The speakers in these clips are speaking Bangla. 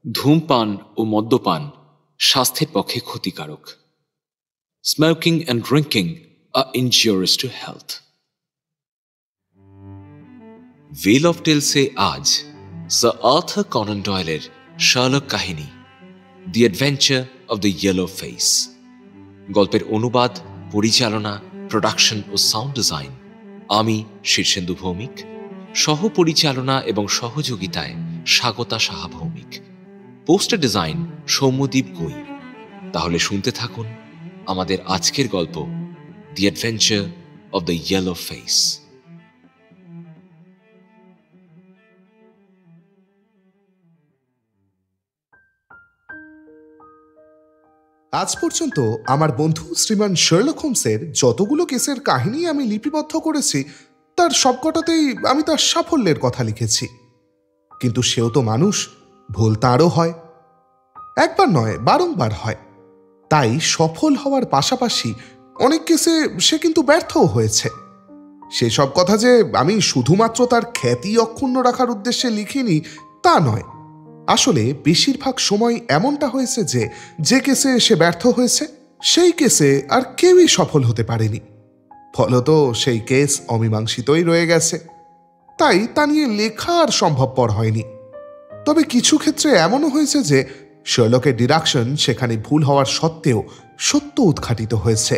ধূমপান ও মদ্যপান স্বাস্থ্যের পক্ষে ক্ষতিকারক। Smoking and drinking are injurious to health. ভেল অফ টেলসে আজ স্যার আর্থার কনান ডয়েলের শার্লক কাহিনী the adventure of the yellow face. গল্পের অনুবাদ, পরিচালনা, প্রোডাকশন ও সাউন্ড ডিজাইন আমি শীর্ষেন্দু ভৌমিক, সহ পরিচালনা এবং সহযোগিতায় স্বাগতা সাহা ভৌমিক, পোস্টার ডিজাইন সৌম্যদীপ গুই। তাহলে শুনতে থাকুন আমাদের আজকের গল্প দি adventure of the yellow face. আজ পর্যন্ত আমার বন্ধু শ্রীমান শার্লক হোমসের যতগুলো কেসের কাহিনী আমি লিপিবদ্ধ করেছি তার সবকটাতেই আমি তার সাফল্যের কথা লিখেছি। কিন্তু সেও তো মানুষ, ভুল তাঁরও হয়, একবার নয় বারংবার হয়। তাই সফল হওয়ার পাশাপাশি অনেক কেসে সে কিন্তু ব্যর্থও হয়েছে। সেসব কথা যে আমি শুধুমাত্র তার খ্যাতি অক্ষুণ্ণ রাখার উদ্দেশ্যে লিখিনি তা নয়। আসলে বেশিরভাগ সময় এমনটা হয়েছে যে যে কেসে সে ব্যর্থ হয়েছে সেই কেসে আর কেউই সফল হতে পারেনি। ফলত সেই কেস অমীমাংসিতই রয়ে গেছে। তাই তা নিয়ে লেখা আর সম্ভবপর হয়নি। তবে কিছু ক্ষেত্রে এমনও হয়েছে যে শার্লকের ডিডাকশন সেখানে ভুল হওয়ার সত্ত্বেও সত্য উদ্ঘাটিত হয়েছে।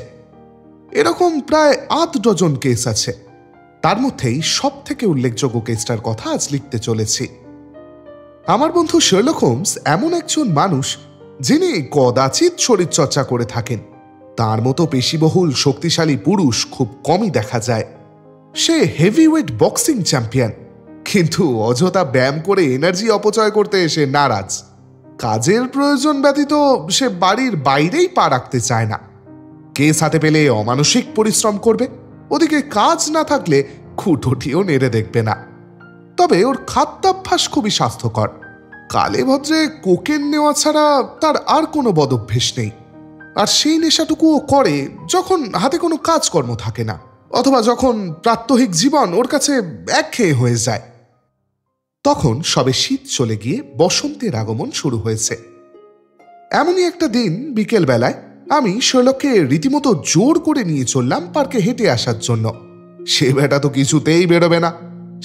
এরকম প্রায় ৮ ডজন কেস আছে। তার মধ্যেই সব থেকে উল্লেখযোগ্য কেসটার কথা আজ লিখতে চলেছি। আমার বন্ধু শার্লক হোমস এমন একজন মানুষ যিনি কদাচিৎ শরীরচর্চা করে থাকেন। তার মতো পেশিবহুল শক্তিশালী পুরুষ খুব কমই দেখা যায়। সে হেভিওয়েট বক্সিং চ্যাম্পিয়ন, কিন্তু অযথা ব্যায়াম করে এনার্জি অপচয় করতে এসে নারাজ। কাজের প্রয়োজন ব্যতীত সে বাড়ির বাইরেই পা রাখতে চায় না। কেস হাতে পেলে অমানসিক পরিশ্রম করবে, ওদিকে কাজ না থাকলে খুঁটোটিও নেড়ে দেখবে না। তবে ওর খাদ্যাভ্যাস খুবই স্বাস্থ্যকর। কালে ভদ্রে কোকেন নেওয়া ছাড়া তার আর কোনো বদভ্যেস নেই। আর সেই নেশাটুকুও করে যখন হাতে কোনো কাজকর্ম থাকে না, অথবা যখন প্রাত্যহিক জীবন ওর কাছে একঘেয়ে হয়ে যায়। তখন সবে শীত চলে গিয়ে বসন্তের আগমন শুরু হয়েছে। এমনই একটা দিন বিকেল বেলায় আমি শার্লককে রীতিমতো জোর করে নিয়ে চললাম পার্কে হেঁটে আসার জন্য। সে বেটা তো কিছুতেই বেরোবে না।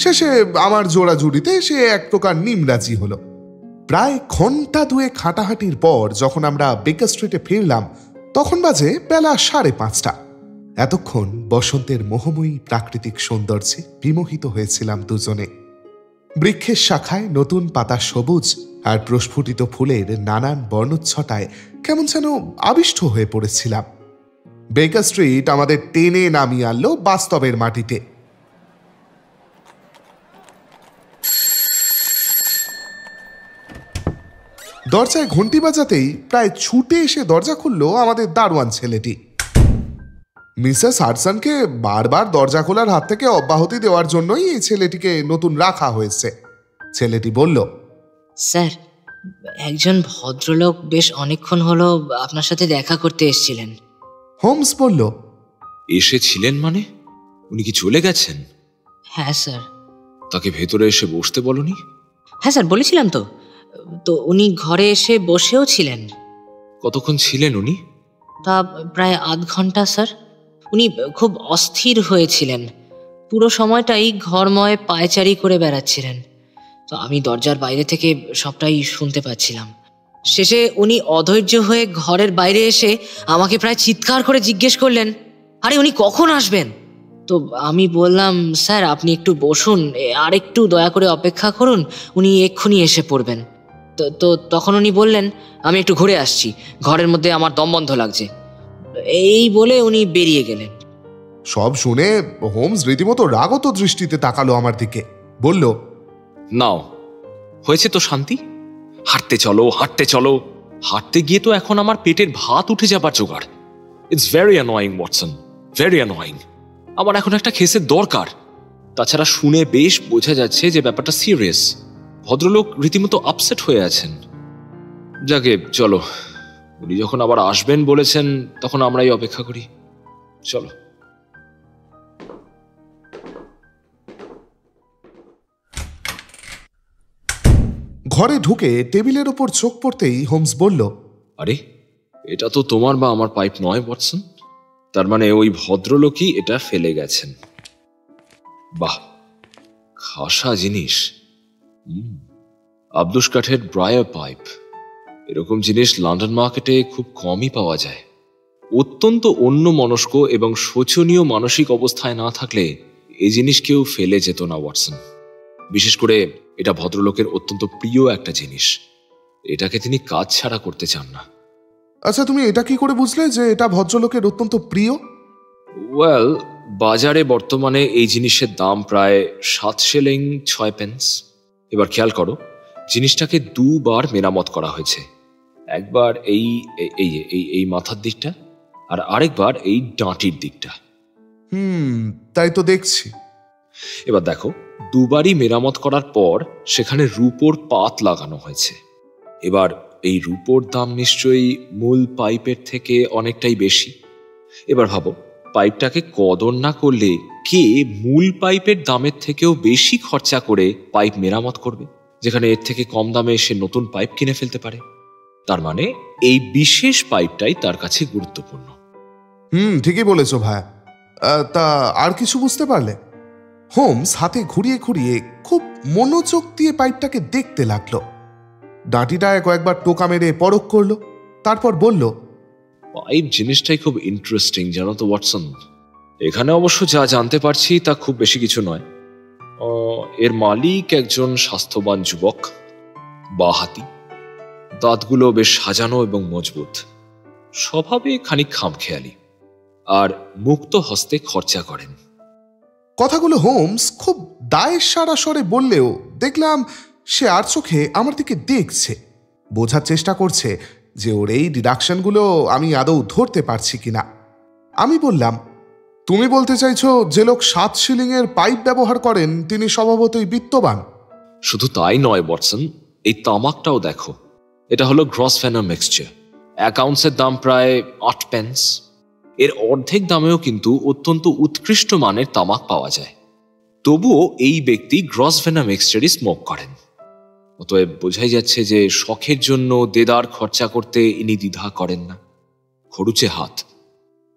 শেষে আমার জোড়াজুড়িতে সে এক প্রকার নিমরাজি হলো। প্রায় ঘন্টা দুয়েক হাঁটাহাঁটির পর যখন আমরা বেকার স্ট্রিটে ফিরলাম তখন বাজে বেলা 5:30। এতক্ষণ বসন্তের মোহময়ী প্রাকৃতিক সৌন্দর্যে বিমোহিত হয়েছিলাম দুজনে। বৃক্ষের শাখায় নতুন পাতা সবুজ আর প্রস্ফুটিত ফুলের নানান বর্ণচ্ছটায় কেমন যেন আবিষ্ট হয়ে পড়েছিলাম। বেকার স্ট্রিট আমাদের টেনে নামিয়ে আনলো বাস্তবের মাটিতে। দরজায় ঘন্টি বাজাতেই প্রায় ছুটে এসে দরজা খুলল আমাদের দারোয়ান ছেলেটি। মিসেস হাডসনকে বারবার দরজা খোলার হাত থেকে অব্যাহতি দেওয়ার জন্যই এই ছেলেটিকে নতুন রাখা হয়েছে। ছেলেটি বলল, স্যার, একজন ভদ্রলোক বেশ অনেকক্ষণ হলো আপনার সাথে দেখা করতে এসেছিলেন। হোমস বলল, এসেছিলেন মানে? উনি কি চলে গেছেন? হ্যাঁ স্যার। তাকে ভেতরে এসে বসতে বলনি? হ্যাঁ স্যার, বলেছিলাম তো। তো উনি ঘরে এসে বসেও ছিলেন। কতক্ষণ ছিলেন উনি? তা প্রায় আধ ঘন্টা স্যার। উনি খুব অস্থির হয়েছিলেন। পুরো সময়টাই ঘরময় পায়চারি করে বেড়াচ্ছিলেন। তো আমি দরজার বাইরে থেকে সবটাই শুনতে পাচ্ছিলাম। শেষে উনি অধৈর্য হয়ে ঘরের বাইরে এসে আমাকে প্রায় চিৎকার করে জিজ্ঞেস করলেন, আরে উনি কখন আসবেন? তো আমি বললাম, স্যার আপনি একটু বসুন, আর একটু দয়া করে অপেক্ষা করুন, উনি এক্ষুনি এসে পড়বেন। তো তখন উনি বললেন, আমি একটু ঘুরে আসছি, ঘরের মধ্যে আমার দম বন্ধ লাগছে। এই বলে উনি বেরিয়ে গেলেন। সব শুনে হোমস রীতিমতো রাগত দৃষ্টিতে তাকালো আমার দিকে। বলল, নাও, হয়েছে তো শান্তি। হাঁটতে চলো, হাঁটতে চলো। হাঁটতে গিয়ে তো এখন আমার পেটের ভাত উঠে যাবার জোগাড়। It's very annoying Watson, very annoying. আমার এখন একটা কেসের দরকার। তাছাড়া শুনে বেশ বোঝা যাচ্ছে যে ব্যাপারটা সিরিয়াস। ভদ্রলোক রীতিমতো আপসেট হয়ে আছেন। যাকে চলো, উনি যখন আবার আসবেন বলেছেন তখন আমরাই অপেক্ষা করি। চলো। ঘরে ঢুকে টেবিলের ওপর চোখ পড়তেই হোমস বলল, আরে, এটা তো তোমার বা আমার পাইপ নয় ওয়াটসন। তার মানে ওই ভদ্রলোকই এটা ফেলে গেছেন। বাহ, খাসা জিনিস। আবদুস কাঠের ব্রায়ার পাইপ। এরকম জিনিস লন্ডন মার্কেটে খুব কমই পাওয়া যায়। অত্যন্ত অন্যমনস্ক এবং শোচনীয় মানসিক অবস্থায় না থাকলে এই জিনিস কেউ ফেলে যেত না ওয়াটসন। বিশেষ করে এটা ভদ্রলোকের অত্যন্ত প্রিয় একটা জিনিস। এটাকে তিনি কাজ ছাড়া করতে চান না। আচ্ছা, তুমি এটা কি করে বুঝলে যে এটা ভদ্রলোকের অত্যন্ত প্রিয়? ওয়েল, বাজারে বর্তমানে এই জিনিসের দাম প্রায় 7 শিলিং 6 পেন্স। এবার খেয়াল করো, জিনিসটাকে দুবার মেরামত করা হয়েছে। একবার এই এই এই এই মাথার দিকটা, আর আরেকবার এই ডাঁটির দিকটা। তাই তো দেখছি। এবার দেখো, দুবারই মেরামত করার পর সেখানে রূপোর পাত লাগানো হয়েছে। এবার এই রূপোর দাম নিশ্চয়ই মূল পাইপের থেকে অনেকটাই বেশি। এবার ভাবো, পাইপটাকে কদর না করলে কে মূল পাইপের দামের থেকেও বেশি খরচা করে পাইপ মেরামত করবে, যেখানে এর থেকে কম দামে সে নতুন পাইপ কিনে ফেলতে পারে। তার মানে এই বিশেষ পাইপটাই তার কাছে গুরুত্বপূর্ণ। ঠিকই বলেছ ভাই। তা আর কিছু বুঝতে পারলে? হোমস হাতে ঘুরিয়ে ঘুরিয়ে খুব মনোযোগ দিয়ে পাইপটাকে দেখতে লাগলো। ডাঁটিটায় কয়েকবার টোকা মেরে পরখ করলো, তারপর বলল, পাইপ জিনিসটাই খুব ইন্টারেস্টিং, জানো তো ওয়াটসন। এখানে অবশ্য যা জানতে পারছি তা খুব বেশি কিছু নয়। এর মালিক একজন স্বাস্থ্যবান যুবক, বাঁহাতি, দাঁতগুলো বেশ সাজানো এবং মজবুত, স্বভাবে খানিক খামখেয়ালি, আর মুক্ত হস্তে খরচা করেন। কথাগুলো হোমস খুব দায়ের সারা স্বরে বললেও দেখলাম সে আর চোখে আমার দিকে দেখছে, বোঝার চেষ্টা করছে যে ওর এই ডিডাকশনগুলো আমি আদৌ ধরতে পারছি কিনা। আমি বললাম, তুমি বলতে চাইছো যে লোক 7 শিলিংয়ের পাইপ ব্যবহার করেন তিনি স্বভাবতই বিত্তবান? শুধু তাই নয় ওয়াটসন, এই তামাকটাও দেখো। এটা হলো গ্রসভেনার মিক্সচার। অ্যাকাউন্টসের দাম প্রায় 8 পেন্স। এর অর্ধেক দামেও কিন্তু অত্যন্ত উৎকৃষ্ট মানের তামাক পাওয়া যায়। তবুও এই ব্যক্তি গ্রসভেনার মিক্সচারই স্মোক করেন। অতএব বোঝাই যাচ্ছে যে শখের জন্য দেদার খরচা করতে ইনি দ্বিধা করেন না, খরুচে হাত।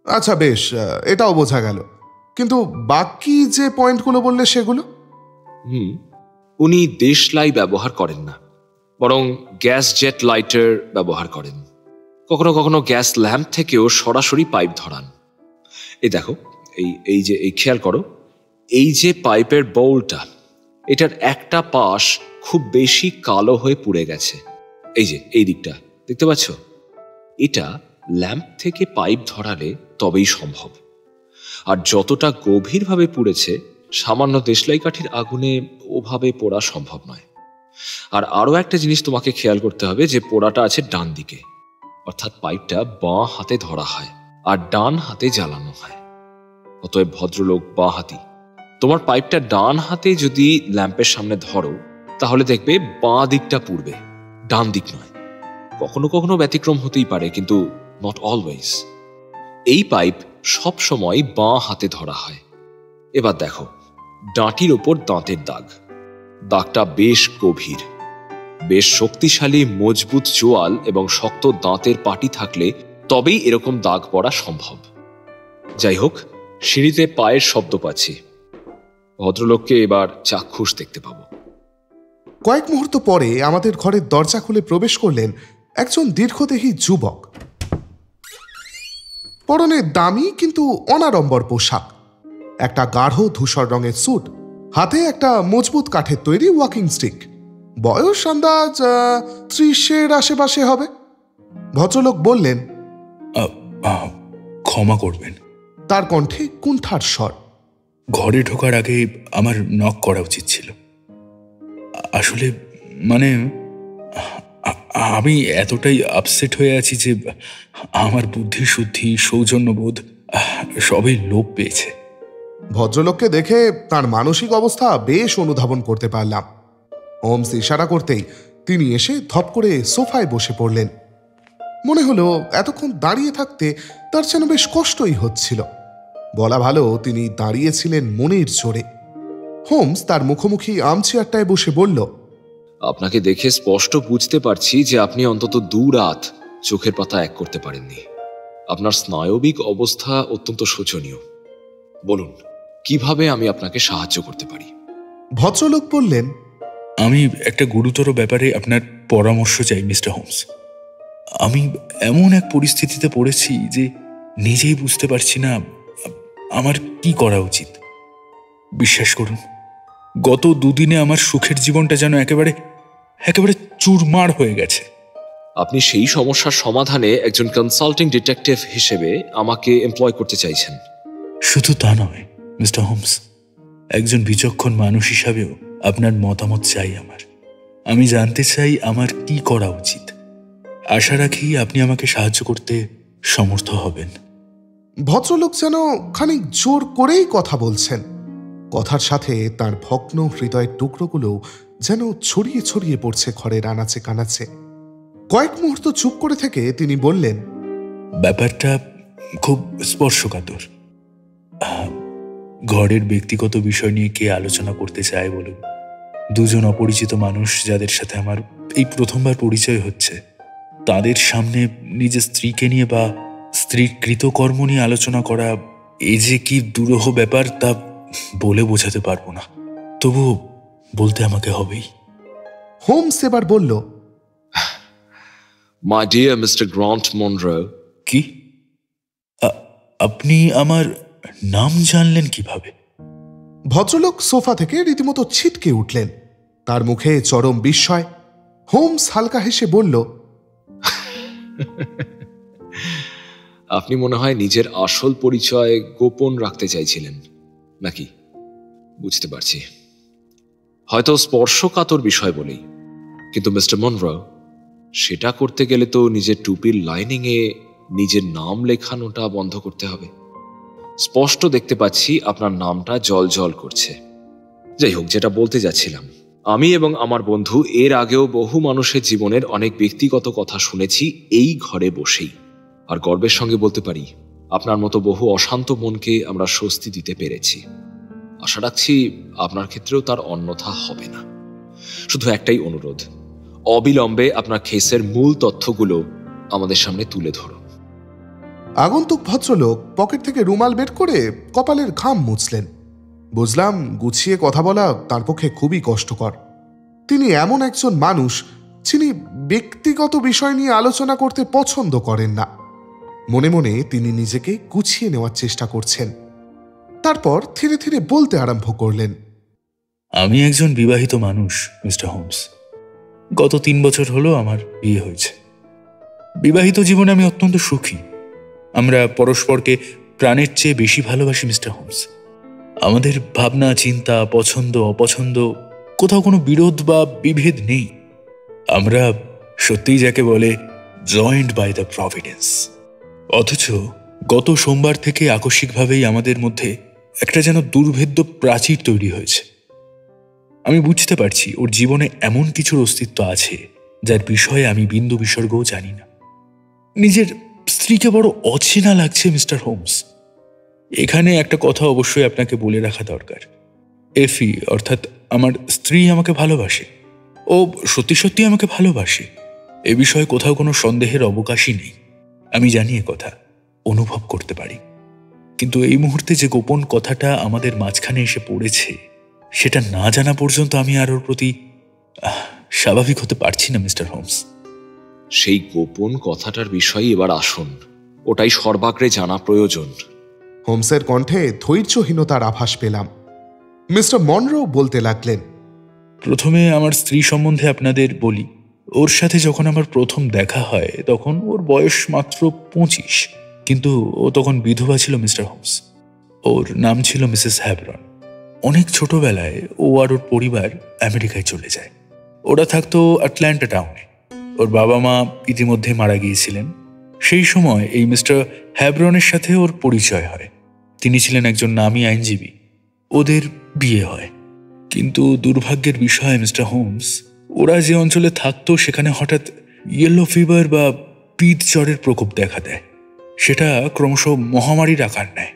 আচ্ছা বেশ, এটাও বোঝা গেল, কিন্তু বাকি যে পয়েন্টগুলো বললে সেগুলো? উনি দেশলাই ব্যবহার করেন না, বরং গ্যাস জেট লাইটার ব্যবহার করেন। কখনো কখনো গ্যাস ল্যাম্প থেকেও সরাসরি পাইপ ধরান। এই দেখো, এই খেয়াল করো, এই যে পাইপের বোলটা, এটার একটা পাশ খুব বেশি কালো হয়ে পুড়ে গেছে। এই যে এই দিকটা দেখতে পাচ্ছ, এটা ল্যাম্প থেকে পাইপ ধরালে তবেই সম্ভব। আর যতটা গভীরভাবে পুড়েছে, সামান্য দেশলাই কাঠির আগুনে ওভাবে পোড়া সম্ভব নয়। আর আরও একটা জিনিস তোমাকে খেয়াল করতে হবে যে পোড়াটা আছে ডান দিকে, অর্থাৎ পাইপটা বাঁ হাতে ধরা হয় আর ডান হাতে জ্বালানো হয়। অতএব ভদ্রলোক বাঁ হাতি। তোমার পাইপটা ডান হাতে যদি ল্যাম্পের সামনে ধরো, তাহলে দেখবে বাঁ দিকটা পুড়বে, ডান দিক নয়। কখনো কখনো ব্যতিক্রম হতেই পারে, কিন্তু নট অলওয়েজ। এই পাইপ সব সময় বাঁ হাতে ধরা হয়। এবার দেখো, ডাঁটির ওপর দাঁতের দাগ। দাগটা বেশ গভীর, বেশ শক্তিশালী মজবুত চোয়াল এবং শক্ত দাঁতের পাটি থাকলে তবেই এরকম দাগ পড়া সম্ভব। যাই হোক, সিঁড়িতে পায়ের শব্দ পাচ্ছি। ভদ্রলোককে এবার চাক্ষুষ দেখতে পাবো। কয়েক মুহূর্ত পরে আমাদের ঘরের দরজা খুলে প্রবেশ করলেন একজন দীর্ঘদেহী যুবক। পরনে দামি কিন্তু অনাড়ম্বর পোশাক, একটা গাঢ় ধূসর রঙের স্যুট, হাতে একটা মজবুত কাঠের তৈরি ওয়াকিং স্টিক। বয়স আন্দাজ 30-এর আশেপাশে হবে। ভদ্রলোক বললেন, ক্ষমা করবেন। তার কণ্ঠে কুণ্ঠার স্বর। ঘরে ঢোকার আগে আমার নক করা উচিত ছিল। আসলে মানে আমি এতটাই আপসেট হয়ে আছি যে আমার বুদ্ধি শুদ্ধি সৌজন্যবোধ সবই লোপ পেয়েছে। ভদ্রলোককে দেখে তার মানসিক অবস্থা বেশ অনুধাবন করতে পারলাম। হোমস ইশারা করতেই তিনি এসে ধপ করে সোফায় বসে পড়লেন। মনে হলো এতক্ষণ দাঁড়িয়ে থাকতে তার যেন বেশ কষ্টই হচ্ছিল। বলা ভালো, তিনি দাঁড়িয়েছিলেন মনের জোরে। হোমস তার মুখোমুখি আর্মচেয়ারটায় বসে বলল, আপনাকে দেখে স্পষ্ট বুঝতে পারছি যে আপনি অন্তত 2 রাত চোখের পাতা এক করতে পারেননি। আপনার স্নায়বিক অবস্থা অত্যন্ত শোচনীয়। বলুন, কিভাবে আমি আপনাকে সাহায্য করতে পারি? ভদ্রলোক বললেন, আমি একটা গুরুতর ব্যাপারে আপনার পরামর্শ চাই মিস্টার হোমস। আমি এমন এক পরিস্থিতিতে পড়েছি যে নিজেই বুঝতে পারছি না আমার কি করা উচিত। বিশ্বাস করুন, গত 2 দিনে আমার সুখের জীবনটা যেন একেবারে চুরমার হয়ে গেছে। আপনি সেই সমস্যার সমাধানে একজন কনসাল্টিং ডিটেকটিভ হিসেবে আমাকে এমপ্লয় করতে চাইছেন? শুধু তা নয় মিস্টার হোমস, একজন বিচক্ষণ মানুষ হিসাবেও আপনার মতামত চাই আমার। আমি জানতে চাই আমার কি করা উচিত। আশা রাখি আপনি আমাকে সাহায্য করতে সমর্থ হবেন। ভদ্রলোক যেন খানিক জোর করেই কথা বলছেন। কথার সাথে তার ভগ্ন হৃদয়ের টুকরোগুলো যেন ছড়িয়ে ছড়িয়ে পড়ছে ঘরের আনাচে কানাচে। কয়েক মুহূর্ত চুপ করে থেকে তিনি বললেন, ব্যাপারটা খুব স্পর্শকাতর। ঘরের ব্যক্তিগত বিষয় নিয়ে কে আলোচনা করতে চায় বলুন? 2 জন অপরিচিত মানুষ যাদের সাথে আমার এই প্রথমবার পরিচয় হচ্ছে, তাদের সামনে নিজের স্ত্রীকে নিয়ে বা স্ত্রীর কৃতকর্ম নিয়ে আলোচনা করা, এই যে কি দুরূহ ব্যাপার তা বলে বোঝাতে পারবো না। তবু বলতে আমাকে হবেই। হোমস এবার বলল, my dear mister grant Munro. কি? আপনি আমার নাম জানলেন কিভাবে? ভদ্রলোক সোফা থেকে রীতিমতো ছিটকে উঠলেন। তার মুখে চরম বিস্ময়। হোমস হালকা হেসে বলল, আপনি মনে হয় নিজের আসল পরিচয় গোপন রাখতে চাইছিলেন নাকি? বুঝতে পারছি, হয়তো স্পর্শকাতর বিষয় বলেই। কিন্তু মিস্টার মনরো, সেটা করতে গেলে তো নিজের টুপির লাইনিংয়ে নিজের নাম লেখানোটা বন্ধ করতে হবে। স্পষ্ট দেখতে পাচ্ছি আপনার নামটা জল করছে। যাই হোক, যেটা বলতে যাচ্ছিলাম, আমি এবং আমার বন্ধু এর আগেও বহু মানুষের জীবনের অনেক ব্যক্তিগত কথা শুনেছি এই ঘরে বসেই। আর গর্বের সঙ্গে বলতে পারি, আপনার মতো বহু অশান্ত মনকে আমরা স্বস্তি দিতে পেরেছি। আশা রাখছি আপনার ক্ষেত্রেও তার অন্যথা হবে না। শুধু একটাই অনুরোধ, অবিলম্বে আপনার কেসের মূল তথ্যগুলো আমাদের সামনে তুলে ধরুন। আগন্তুক ভদ্রলোক পকেট থেকে রুমাল বের করে কপালের ঘাম মুছলেন। বুঝলাম, গুছিয়ে কথা বলা তার পক্ষে খুবই কষ্টকর। তিনি এমন একজন মানুষ যিনি ব্যক্তিগত বিষয় নিয়ে আলোচনা করতে পছন্দ করেন না। মনে মনে তিনি নিজেকে গুছিয়ে নেওয়ার চেষ্টা করছেন। তারপর ধীরে ধীরে বলতে আরম্ভ করলেন, আমি একজন বিবাহিত মানুষ মিস্টার হোমস। গত 3 বছর হলো আমার বিয়ে হয়েছে। বিবাহিত জীবনে আমি অত্যন্ত সুখী। আমরা পরস্পরকে প্রাণের চেয়ে বেশি ভালোবাসি মিস্টার হোমস। আমাদের ভাবনা, চিন্তা, পছন্দ অপছন্দ, কোথাও কোনো বিরোধ বা বিভেদ নেই। আমরা সত্যিই যাকে বলে জয়েন্ট বাই দ্য প্রভিডেন্স। অথচ গত সোমবার থেকে আকস্মিকভাবেই আমাদের মধ্যে একটা যেন দুর্ভেদ্য প্রাচীর তৈরি হয়েছে। আমি বুঝতে পারছি ওর জীবনে এমন কিছুর অস্তিত্ব আছে যার বিষয়ে আমি বিন্দু বিসর্গও জানি না। নিজের স্ত্রীকে বড় অচেনা লাগছে মিস্টার হোমস। এখানে একটা কথা অবশ্যই আপনাকে বলে রাখা দরকার। এফি অর্থাৎ আমার স্ত্রী আমাকে ভালোবাসে। ও সত্যি সত্যি আমাকে ভালোবাসে, এ বিষয়ে কোথাও কোনো সন্দেহের অবকাশই নেই। আমি জানি এ কথা, অনুভব করতে পারি। কিন্তু এই মুহূর্তে যে গোপন কথাটা আমাদের মাঝখানে এসে পড়েছে, সেটা না জানা পর্যন্ত আমি আর ওর প্রতি স্বাভাবিক হতে পারছি না মিস্টার হোমস। সেই গোপন কথাটার বিষয়ে এবার আসুন, ওটাই সর্বাগ্রে জানা প্রয়োজন। হোমসের কণ্ঠে ধৈর্যহীনতার আভাস পেলাম। মিস্টার মনরো বলতে লাগলেন, প্রথমে আমার স্ত্রী সম্বন্ধে আপনাদের বলি। ওর সাথে যখন আমার প্রথম দেখা হয় তখন ওর বয়স মাত্র 25, কিন্তু ও তখন বিধবা ছিল মিস্টার হোমস। ওর নাম ছিল মিসেস হ্যাবরন। অনেক ছোটবেলায় ও আর ওর পরিবার আমেরিকায় চলে যায়। ওরা থাকতো আটলান্টা টাউনে। ওর বাবা মা ইতিমধ্যে মারা গিয়েছিলেন। সেই সময় এই মিস্টার হ্যাবরনের সাথে ওর পরিচয় হয়। তিনি ছিলেন একজন নামী আইনজীবী। ওদের বিয়ে হয়। কিন্তু দুর্ভাগ্যের বিষয় মিস্টার হোমস, ওরা যে অঞ্চলে থাকতো সেখানে হঠাৎ ইয়েলো ফিভার বা পিত জ্বরের প্রকোপ দেখা দেয়। সেটা ক্রমশ মহামারীর আকার নেয়।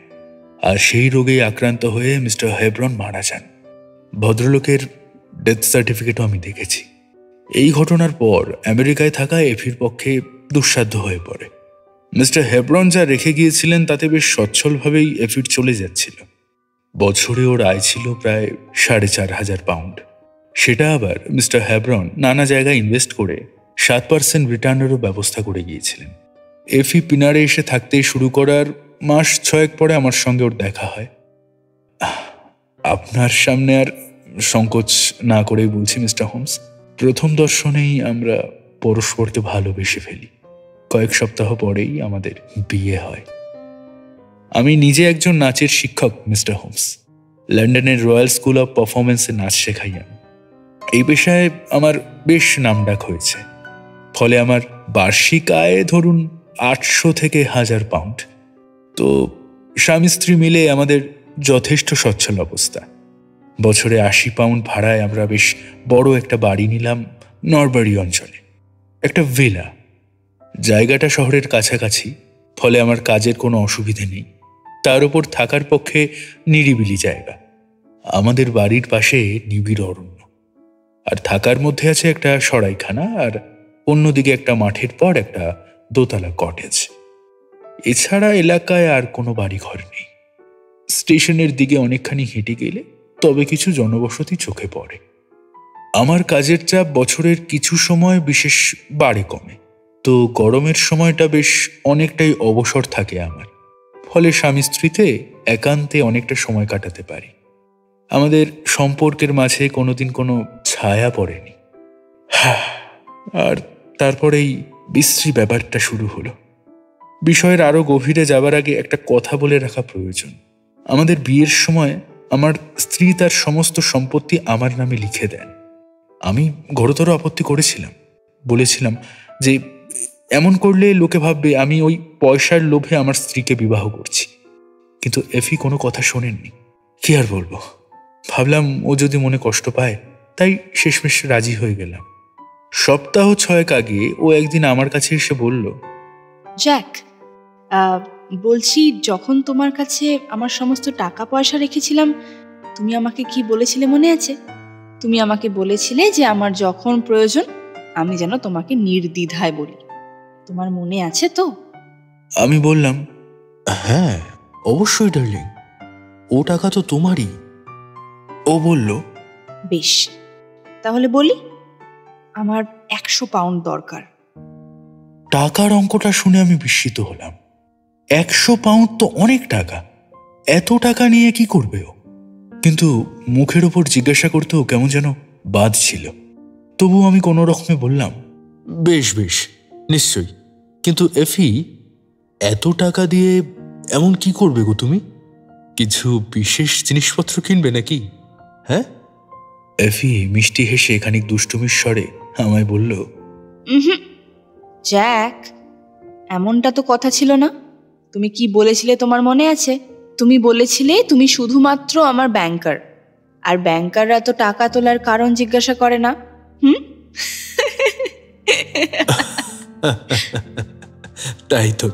আর সেই রোগেই আক্রান্ত হয়ে মিস্টার হ্যাবরন মারা যান। ভদ্রলোকের ডেথ সার্টিফিকেটও আমি দেখেছি। এই ঘটনার পর আমেরিকায় থাকা এফির পক্ষে দুঃসাধ্য হয়ে পড়ে। মিস্টার হেব্রন যা রেখে গিয়েছিলেন তাতে বেশ সচ্ছলভাবেই এফির চলে যাচ্ছিল। বছরে ওর আয় ছিল প্রায় 4,500 পাউন্ড। সেটা আবার মিস্টার হেব্রন নানা জায়গায় ইনভেস্ট করে 7% রিটার্নেরও ব্যবস্থা করে গিয়েছিলেন। এফি পিনারে এসে থাকতে শুরু করার মাস 6 পরে আমার সঙ্গে ওর দেখা হয়। আপনার সামনে আর সংকোচ না করেই বলছি মিস্টার হোমস, প্রথম দর্শনেই আমরা পরস্পরকে ভালোবেসে ফেলি। কয়েক সপ্তাহ পরেই আমাদের বিয়ে হয়। আমি নিজে একজন নাচের শিক্ষক মিস্টার হোমস। লন্ডনের রয়্যাল স্কুল অফ পারফরমেন্সে নাচ শেখাই আমি। এই পেশায় আমার বেশ নামডাক হয়েছে। ফলে আমার বার্ষিক আয় ধরুন 800 থেকে 1000 পাউন্ড। তো স্বামী স্ত্রী মিলে আমাদের যথেষ্ট সচ্ছল অবস্থা। বছরে 80 পাউন্ড ভাড়ায় আমরা বেশ বড় একটা বাড়ি নিলাম নরবারি অঞ্চলে, একটা ভিলা। জায়গাটা শহরের কাছাকাছি, ফলে আমার কাজের কোনো অসুবিধে নেই। তার উপর থাকার পক্ষে নিরিবিলি জায়গা। আমাদের বাড়ির পাশে নিবিড় অরণ্য, আর থাকার মধ্যে আছে একটা সরাইখানা, আর অন্যদিকে একটা মাঠের পর একটা দোতলা কটেজ। এছাড়া এলাকায় আর কোনো বাড়ি ঘর নেই। স্টেশনের দিকে অনেকখানি হেঁটে গেলে তবে কিছু জনবসতি চোখে পড়ে। আমার কাজের চাপ বছরের কিছু সময় বিশেষ বাড়ে কমে, তো গরমের সময়টা বেশ অনেকটাই অবসর থাকে আমার। ফলে স্বামী স্ত্রীতে একান্তে অনেকটা সময় কাটাতে পারি। আমাদের সম্পর্কের মাঝে কোনোদিন কোনো ছায়া পড়েনি। আর তারপরেই বিশ্রী ব্যাপারটা শুরু হলো। বিষয়ের আরো গভীরে যাবার আগে একটা কথা বলে রাখা প্রয়োজন। আমাদের বিয়ের সময় আমার স্ত্রী তার সমস্ত সম্পত্তি আমার নামে লিখে দেন। আমি ঘোরতর আপত্তি করেছিলাম। বলেছিলাম যে এমন করলে লোকে ভাববে আমি ওই পয়সার লোভে আমার স্ত্রীকে বিবাহ করছি। কিন্তু এফি কোনো কথা শোনেননি। কি আর বলবো, ভাবলাম ও যদি মনে কষ্ট পায়, তাই শেষমেশ রাজি হয়ে গেলাম। সপ্তাহ 6 আগে ও একদিন আমার কাছে এসে বলল, জ্যাক, বলছি, যখন তোমার কাছে আমার সমস্ত টাকা পয়সা রেখেছিলাম, তুমি আমাকে কি বলেছিলে মনে আছে? তুমি আমাকে বলেছিলে যে আমার যখন প্রয়োজন আমি যেন তোমাকে নির্দ্বিধায় বলি। তোমার মনে আছে তো? আমি বললাম, হ্যাঁ অবশ্যই ডার্লিং, ও টাকা তো তোমারই। ও বলল, বেশ, তাহলে বলি, আমার 100 পাউন্ড দরকার। টাকার অঙ্কটা শুনে আমি বিস্মিত হলাম। 100 পাউন্ড তো অনেক টাকা। এত টাকা নিয়ে কি করবে ও? কিন্তু মুখের ওপর জিজ্ঞাসা করতেও কেমন যেন বাদ ছিল। তবু আমি কোনো রকমে বললাম, বেশ বেশ, নিশ্চয়ই। কিন্তু এফি, এত টাকা দিয়ে এমন কি করবে গো তুমি? কিছু বিশেষ জিনিসপত্র কিনবে নাকি? হ্যাঁ? এফি মিষ্টি হেসে খানিক দুষ্টুমির স্বরে আমায় বলল, জ্যাক, এমনটা তো কথা ছিল না। তুমি কি বলেছিলে তোমার মনে আছে? তুমি বলেছিলে তুমি শুধুমাত্র আমার ব্যাংকার, আর ব্যাংকাররা তো টাকা তোলার কারণ জিজ্ঞাসা করে না। তাই তো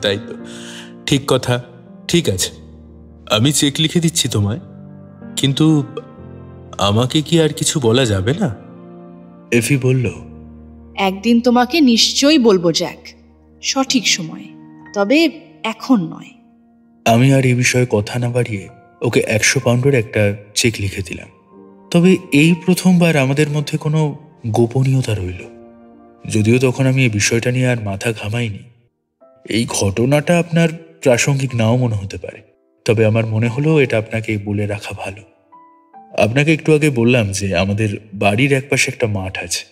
ঠিক কথা। ঠিক আছে, আমি চেক লিখে দিচ্ছি তোমায়। কিন্তু আমাকে কি আর কিছু বলা যাবে না? এফি বলল, একদিন তোমাকে নিশ্চয়ই বলবো জ্যাক, সঠিক সময়ে, তবে এখন নয়। আমি আর এই বিষয়ে কথা না বাড়িয়ে ওকে 100 পাউন্ডের একটা চেক লিখে দিলাম। তবে এই প্রথমবার আমাদের মধ্যে কোনো গোপনীয়তা রইল। যদিও তখন আমি এই বিষয়টা নিয়ে আর মাথা ঘামাইনি। এই ঘটনাটা আপনার প্রাসঙ্গিক নাও মনে হতে পারে, তবে আমার মনে হলো এটা আপনাকে বলে রাখা ভালো। আপনাকে একটু আগে বললাম যে আমাদের বাড়ির একপাশে একটা মাঠ আছে।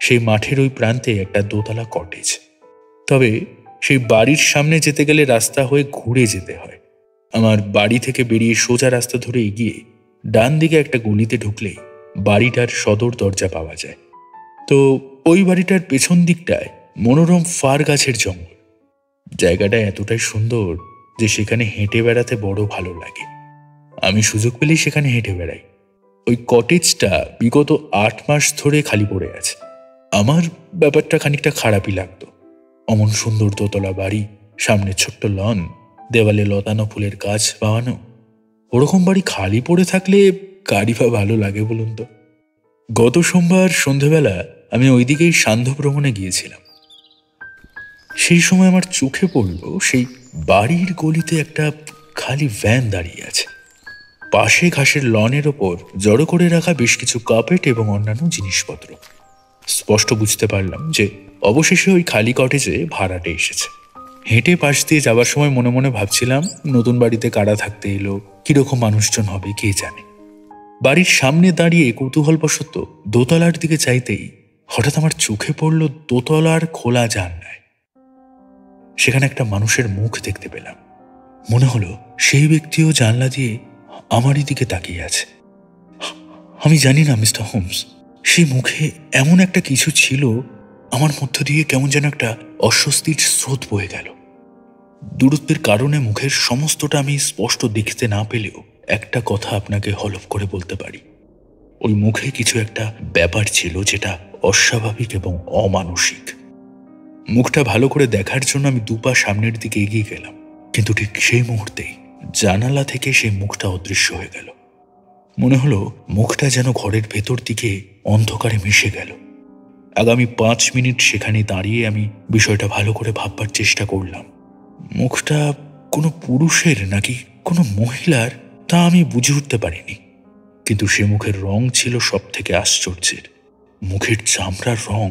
সেই মাঠের ওই প্রান্তে একটা দোতলা কটেজ। তবে সেই বাড়ির সামনে যেতে গেলে রাস্তা হয়ে ঘুরে যেতে হয়। আমার বাড়ি থেকে বেরিয়ে সোজা রাস্তা ধরে এগিয়ে ডান দিকে একটা গলিতে ঢুকলেই বাড়িটার সদর দরজা পাওয়া যায়। তো ওই বাড়িটার পেছন দিকটায় মনোরম ফার গাছের জঙ্গল। জায়গাটা এতটাই সুন্দর যে সেখানে হেঁটে বেড়াতে বড় ভালো লাগে। আমি সুযোগ পেলেই সেখানে হেঁটে বেড়াই। ওই কটেজটা বিগত 8 মাস ধরে খালি পড়ে আছে। আমার ব্যাপারটা খানিকটা খারাপই লাগতো। অমন সুন্দর দোতলা বাড়ি, সামনে ছোট্ট লন, দেওয়ালে লতানো ফুলের গাছ বাওয়ানো, ওরকম বাড়ি খালি পড়ে থাকলে কারই বা ভালো লাগে বলুন তো? গত সোমবার সন্ধেবেলা আমি ওইদিকেই সান্ধ্য ভ্রমণে গিয়েছিলাম। সেই সময় আমার চোখে পড়ল সেই বাড়ির গলিতে একটা খালি ভ্যান দাঁড়িয়ে আছে। পাশে ঘাসের লনের ওপর জড়ো করে রাখা বেশ কিছু কার্পেট এবং অন্যান্য জিনিসপত্র। স্পষ্ট বুঝতে পারলাম যে অবশেষে ওই খালি কটেজে ভাড়াটে এসেছে। হেঁটে পাশ দিয়ে যাবার সময় মনে মনে ভাবছিলাম, নতুন বাড়িতে কারা থাকতে এলো, কিরকম মানুষজন হবে কে জানে। বাড়ির সামনে দাঁড়িয়ে কৌতূহলবশত দোতলার দিকে চাইতেই হঠাৎ আমার চোখে পড়ল দোতলার খোলা জানলায়। সেখানে একটা মানুষের মুখ দেখতে পেলাম। মনে হলো সেই ব্যক্তিও জানলা দিয়ে আমারই দিকে তাকিয়ে আছে। আমি জানি না মিস্টার হোমস, সেই মুখে এমন একটা কিছু ছিল, আমার মধ্য দিয়ে কেমন যেন একটা অস্বস্তির স্রোত বয়ে গেল। দূরত্বের কারণে মুখের সমস্তটা আমি স্পষ্ট দেখতে না পেলেও একটা কথা আপনাকে হলফ করে বলতে পারি, ওই মুখে কিছু একটা ব্যাপার ছিল যেটা অস্বাভাবিক এবং অমানসিক। মুখটা ভালো করে দেখার জন্য আমি দুপা সামনের দিকে এগিয়ে গেলাম, কিন্তু ঠিক সেই মুহূর্তেই জানালা থেকে সেই মুখটা অদৃশ্য হয়ে গেল। মনে হলো মুখটা যেন ঘরের ভেতর দিকে অন্ধকারে মিশে গেল। আগামী 5 মিনিট সেখানে দাঁড়িয়ে আমি বিষয়টা ভালো করে ভাববার চেষ্টা করলাম। মুখটা কোনো পুরুষের নাকি কোনো মহিলার তা আমি বুঝে উঠতে পারিনি, কিন্তু সে মুখের রং ছিল সব থেকে আশ্চর্যের। মুখের চামড়ার রং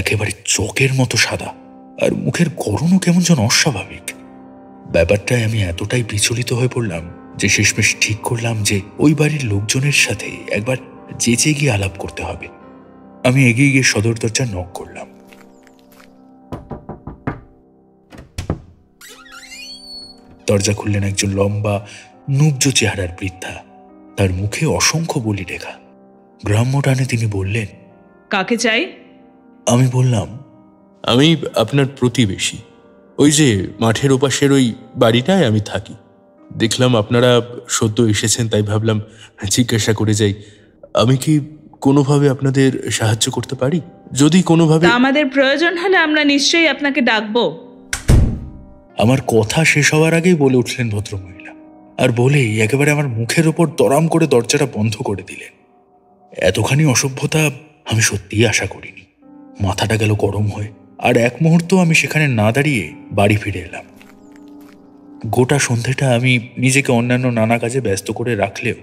একেবারে চকের মতো সাদা, আর মুখের গড়নও কেমন যেন অস্বাভাবিক। ব্যাপারটায় আমি এতটাই বিচলিত হয়ে পড়লাম যে শেষমেশ ঠিক করলাম যে ওই বাড়ির লোকজনের সাথে একবার যেচে গিয়ে আলাপ করতে হবে। আমি এগিয়ে গিয়ে সদর দরজা নক করলাম। দরজা খুললেন একজন লম্বা নুব্জ চেহারার বৃদ্ধা। তার মুখে অসংখ্য বলি রেখা। গ্রাম্য টানে তিনি বললেন, কাকে চাই? আমি বললাম, আমি আপনার প্রতিবেশী, ওই যে মাঠের ওপাশের ওই বাড়িটায় আমি থাকি। দেখলাম আপনারা সদ্য এসেছেন, তাই ভাবলাম জিজ্ঞাসা করে যাই, আমি কি কোনোভাবে আপনাদের সাহায্য করতে পারি? যদি কোনোভাবে আমাদের প্রয়োজন হলে আমরা নিশ্চয়ই আপনাকে ডাকবো। আমার কথা শেষ হওয়ার আগেই বলে উঠলেন ভদ্রমহিলা, আর বলেই একেবারে আমার মুখের ওপর দরাম করে দরজাটা বন্ধ করে দিলেন। এতখানি অসভ্যতা আমি সত্যিই আশা করিনি। মাথাটা গেল গরম হয়ে, আর এক মুহূর্ত আমি সেখানে না দাঁড়িয়ে বাড়ি ফিরে এলাম। গোটা সন্ধেটা আমি নিজেকে অন্যান্য নানা কাজে ব্যস্ত করে রাখলেও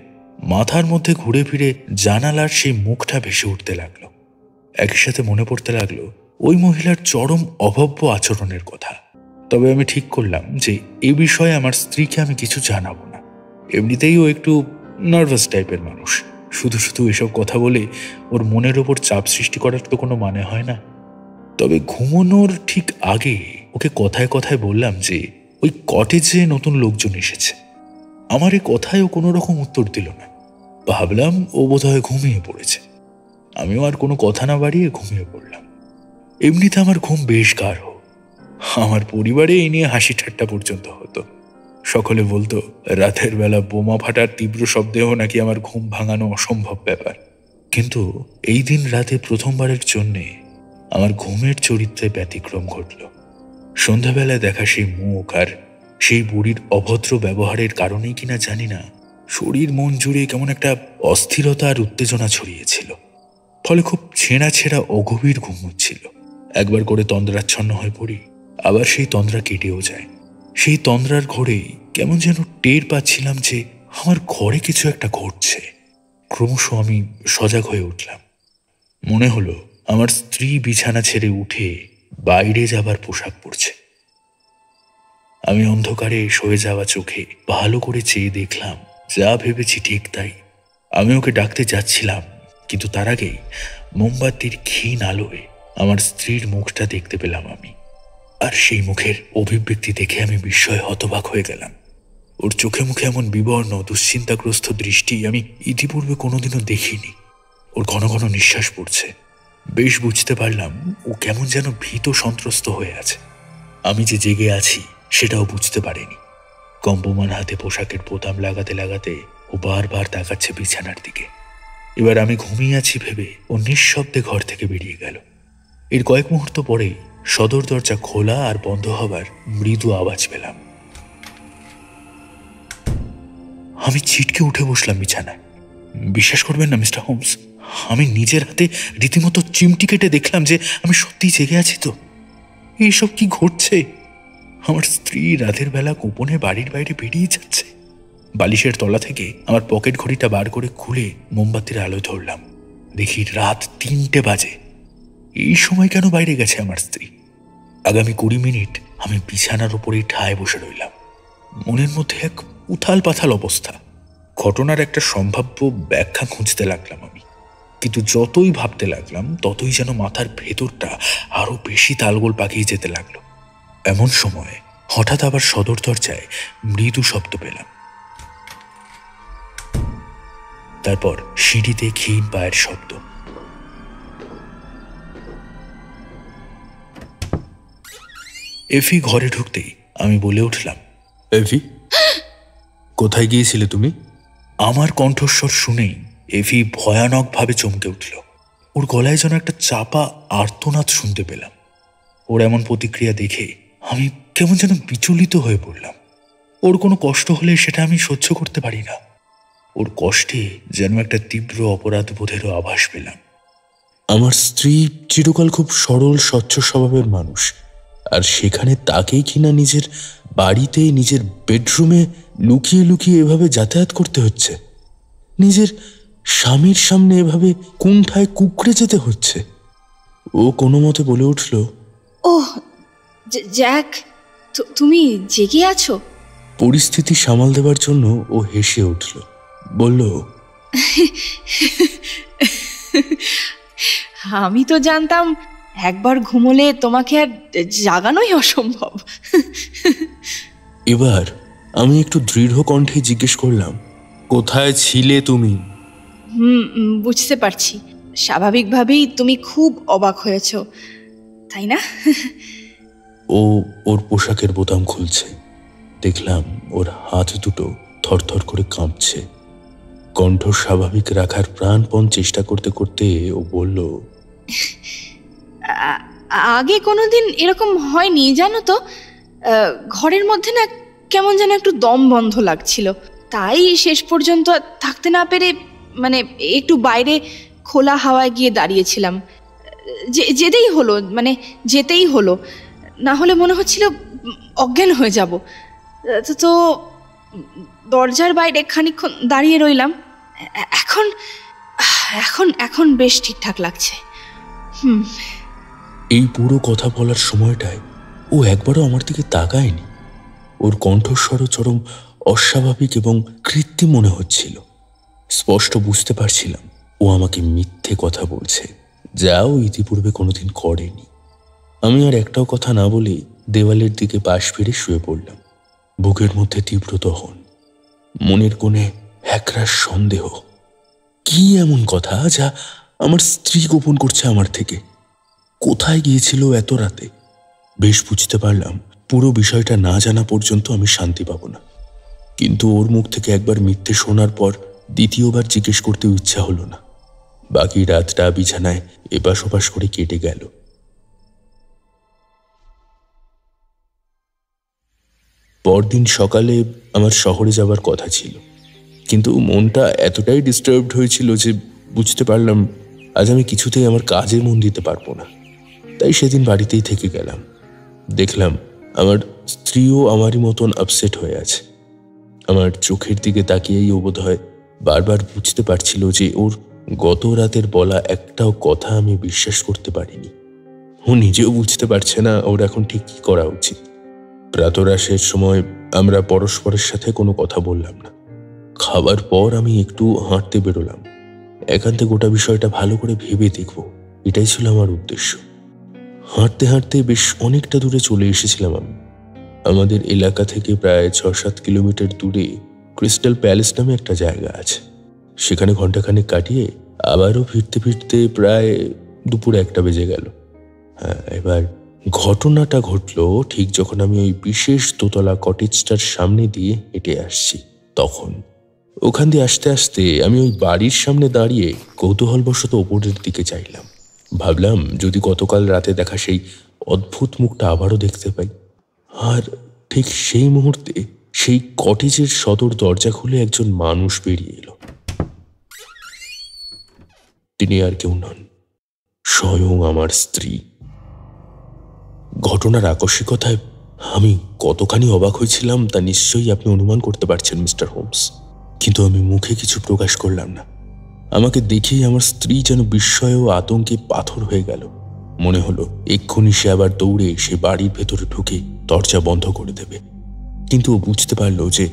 মাথার মধ্যে ঘুরে ফিরে জানালার সেই মুখটা ভেসে উঠতে লাগলো। একই সাথে মনে পড়তে লাগলো ওই মহিলার চরম অভব্য আচরণের কথা। তবে আমি ঠিক করলাম যে এ বিষয়ে আমার স্ত্রীকে আমি কিছু জানাবো না। এমনিতেই ও একটু নার্ভাস টাইপের মানুষ, শুধু শুধু এসব কথা বলে ওর মনের ওপর চাপ সৃষ্টি করার তো কোনো মানে হয় না। তবে ঘুমানোর ঠিক আগে ওকে কথায় কথায় বললাম যে ওই কটেজে নতুন লোকজন এসেছে। আমার এই কথায় ও কোনো রকম উত্তর দিল না। ভাবলাম ও বোধহয় ঘুমিয়ে পড়েছে। আমিও আর কোনো কথা না বাড়িয়ে ঘুমিয়ে পড়লাম। এমনিতে আমার ঘুম বেশ গাঢ়। আমার পরিবারে এই নিয়ে হাসি ঠাট্টা পর্যন্ত হতো। সকলে বলতো রাতের বেলা বোমা ফাটার তীব্র শব্দেও নাকি আমার ঘুম ভাঙানো অসম্ভব ব্যাপার। কিন্তু এই দিন রাতে প্রথমবারের জন্যে আমার ঘুমের চরিত্রে ব্যতিক্রম ঘটল। সন্ধ্যাবেলায় দেখা সেই মুখ আর সেই বুড়ির অভদ্র ব্যবহারের কারণেই কিনা জানি না, শরীর মন জুড়ে কেমন একটা অস্থিরতা আর উত্তেজনা ছড়িয়েছিল। ফলে খুব ছেঁড়া ছেঁড়া অগভীর ঘুম হচ্ছিল। একবার করে তন্দ্রাচ্ছন্ন হয়ে পড়ি, আবার সেই তন্দ্রা কেটেও যায়। সেই তন্দ্রার ঘোরেই কেমন যেন টের পাচ্ছিলাম যে আমার ঘরে কিছু একটা ঘটছে। ক্রমশ আমি সজাগ হয়ে উঠলাম। মনে হলো আমার স্ত্রী বিছানা ছেড়ে উঠে বাইরে যাবার পোশাক পরছে। আমি অন্ধকারে সয়ে যাওয়া চোখে ভালো করে চেয়ে দেখলাম, যা ভেবেছি ঠিক তাই। আমি ওকে ডাকতে যাচ্ছিলাম, কিন্তু তার আগেই মোমবাতির ক্ষীণ আলোয় আমার স্ত্রীর মুখটা দেখতে পেলাম আমি। আর সেই মুখের অভিব্যক্তি দেখে আমি বিস্ময়ে হতবাক হয়ে গেলাম। ওর চোখে মুখে এমন বিবর্ণ দুশ্চিন্তাগ্রস্ত দৃষ্টি আমি ইতিপূর্বে কোনোদিনও দেখিনি। ওর ঘন ঘন নিঃশ্বাস পড়ছে। বেশ বুঝতে পারলাম ও কেমন যেন ভীত সন্ত্রস্ত হয়ে আছে। আমি যে জেগে আছি সেটাও বুঝতে পারেনি। কম্পমান হাতে পোশাকের বোতাম লাগাতে লাগাতে ও বারবার তাকাচ্ছে বিছানার দিকে। এবার আমি ঘুমিয়ে আছি ভেবে ও নিঃশব্দে ঘর থেকে বেরিয়ে গেল। এর কয়েক মুহূর্ত পরেই সদর দরজা খোলা আর বন্ধ হবার মৃদু আওয়াজ পেলাম। আমি ছিটকে উঠে বসলাম বিছানায়। বিশ্বাস করবেন না মিস্টার হোমস, আমি নিজের হাতে রীতিমতো চিমটি কেটে দেখলাম যে আমি সত্যিই জেগে আছি। তো এইসব কি ঘটছে? আমার স্ত্রী রাতের বেলা গোপনে বাড়ির বাইরে বেরিয়ে যাচ্ছে। বালিশের তলা থেকে আমার পকেট ঘড়িটা বার করে খুলে মোমবাতির আলো ধরলাম। দেখি রাত 3টে বাজে। এই সময় কেন বাইরে গেছে আমার স্ত্রী? আগামী 20 মিনিট আমি বিছানার উপরেই ঠায় বসে রইলাম। মনের মধ্যে এক উথাল পাথাল অবস্থা। ঘটনার একটা সম্ভাব্য ব্যাখ্যা খুঁজতে লাগলাম আমি, কিন্তু যতই ভাবতে লাগলাম ততই যেন মাথার ভেতরটা আরো বেশি তালগোল পাকিয়ে যেতে লাগলো। এমন সময় হঠাৎ আবার সদর দরজায় মৃদু শব্দ পেলাম। তারপর সিঁড়িতে ক্ষীণ পায়ের শব্দ। এফি ঘরে ঢুকতেই আমি বলে উঠলাম, এফি, কোথায় গিয়েছিলে তুমি? আমার কণ্ঠস্বর শুনেই এফি ভয়ানকভাবে চমকে উঠল। ওর গলায় যেন একটা চাপা আর্তনাদ শুনতে পেলাম। ওর এমন প্রতিক্রিয়া দেখে আমি কেমন যেন বিচলিত হয়ে পড়লাম। ওর কোনো কষ্ট হলে সেটা আমি সহ্য করতে পারি না। ওর কষ্টে যেন একটা তীব্র অপরাধ বোধেরও আভাস পেলাম। আমার স্ত্রী চিরকাল খুব সরল স্বচ্ছ স্বভাবের মানুষ, আর সেখানে তাকেই কিনা নিজের বাড়িতে, নিজের বেডরুমে লুকিয়ে লুকিয়ে এভাবে যাতায়াত করতে হচ্ছে। নিজের স্বামীর সামনে এভাবে কুণ্ঠায় কুঁকড়ে যেতে হচ্ছে। ও কোনো মতে বলে উঠল, ওহ জ্যাক, তুমি জেগে আছো? পরিস্থিতি সামাল দেবার জন্য ও হেসে উঠল, বলল, আমি তো জানতাম একবার ঘুমোলে তোমাকে আর জাগানোই অসম্ভব। এবার আমি একটু দৃঢ় কণ্ঠে জিজ্ঞেস করলাম, কোথায় ছিলে তুমি? বুঝতে পারছি, স্বাভাবিকভাবেই তুমি খুব অবাক হয়েছ, তাই না? ও ওর পোশাকের বোতাম খুলছে। দেখলাম ওর হাত দুটো থরথর করে কাঁপছে। কণ্ঠ স্বাভাবিক রাখার প্রাণপণ চেষ্টা করতে করতে ও বলল, আগে কোনোদিন এরকম হয়নি জানো তো। ঘরের মধ্যে না কেমন যেন একটু দম বন্ধ লাগছিল, তাই শেষ পর্যন্ত থাকতে না পেরে মানে একটু বাইরে খোলা হাওয়ায় গিয়ে দাঁড়িয়েছিলাম। যেতেই হলো, না হলে মনে হচ্ছিল অজ্ঞান হয়ে যাব। তো দরজার বাইরে খানিকক্ষণ দাঁড়িয়ে রইলাম। এখন এখন এখন বেশ ঠিকঠাক লাগছে। এই পুরো কথা বলার সময়টায় ও একবারও আমার দিকে তাকায়নি। ওর কণ্ঠস্বরও চরম অস্বাভাবিক এবং কৃত্রিম মনে হচ্ছিল। স্পষ্ট বুঝতে পারছিলাম ও আমাকে মিথ্যে কথা বলছে, যা ও ইতিপূর্বে কোনোদিন করেনি। আমি আর একটাও কথা না বলে দেওয়ালের দিকে পাশ ফিরে শুয়ে পড়লাম। বুকের মধ্যে তীব্র দহন, মনের কোণে একরাশ সন্দেহ। কি এমন কথা যা আমার স্ত্রী গোপন করছে আমার থেকে? কোথায় গিয়েছিল এত রাতে? বেশ বুঝতে পারলাম পুরো বিষয়টা না জানা পর্যন্ত আমি শান্তি পাব না। কিন্তু ওর মুখ থেকে একবার মিথ্যে শোনার পর দ্বিতীয়বার জিজ্ঞেস করতে ইচ্ছা হলো না। বাকি রাতটা বিছানায় এপাশ ওপাশ করে কেটে গেল। পরদিন সকালে আমার শহরে যাবার কথা ছিল, কিন্তু মনটা এতটাই ডিস্টার্বড হয়েছিল যে বুঝতে পারলাম আজ আমি কিছুতেই আমার কাজে মন দিতে পারবো না। তাই সেদিন বাড়িতেই থেকে গেলাম। দেখলাম আমার স্ত্রীও আমারই মতন আপসেট হয়ে আছে। আমার চোখের দিকে তাকিয়েই ও বোধহয় বারবার বুঝতে পারছিল যে ওর গত রাতের বলা একটাও কথা আমি বিশ্বাস করতে পারিনি। ও নিজেও বুঝতে পারছে না ওর এখন ঠিক কি করা উচিত। প্রাতরাশের সময় আমরা পরস্পরের সাথে কোনো কথা বললাম না। খাবার পর আমি একটু হাঁটতে বেরোলাম। একান্তে গোটা বিষয়টা ভালো করে ভেবে দেখব, এটাই ছিল আমার উদ্দেশ্য। হাঁটতে হাঁটতে বেশ অনেকটা দূরে চলে এসেছিলাম আমি। আমাদের এলাকা থেকে প্রায় 6-7 কিলোমিটার দূরে ক্রিস্টাল প্যালেস নামে একটা জায়গা আছে। সেখানে ঘন্টাখানেক কাটিয়ে আবারও ফিরতে ফিরতে প্রায় দুপুর 1টা বেজে গেল। হ্যাঁ, এবার ঘটনাটা ঘটলো ঠিক যখন আমি ওই বিশেষ দোতলা কটেজটার সামনে দিয়ে হেঁটে আসছি। তখন ওখান দিয়ে আসতে আসতে আমি ওই বাড়ির সামনে দাঁড়িয়ে কৌতূহলবশত ওপরের দিকে চাইলাম। ভাবলাম যদি গতকাল রাতে দেখা সেই অদ্ভুত মুখটা আবারও দেখতে পাই। আর ঠিক সেই মুহূর্তে সেই কটেজের সদর দরজা খুলে একজন মানুষ বেরিয়ে এলো। তিনি আর কেউ নন, স্বয়ং আমার স্ত্রী। ঘটনার আকস্মিকতায় আমি কতখানি অবাক হয়েছিলাম তা নিশ্চয়ই আপনি অনুমান করতে পারছেন মিস্টার হোমস, কিন্তু আমি মুখে কিছু প্রকাশ করলাম না। আমাকে দেখেই আমার স্ত্রী যেন বিস্ময় ও আতঙ্কে পাথর হয়ে গেল। মনে হলো এক্ষুনি সে আবার দৌড়ে সে বাড়ির ভেতরে ঢুকে দরজা বন্ধ করে দেবে, কিন্তু বুঝতে পারল যে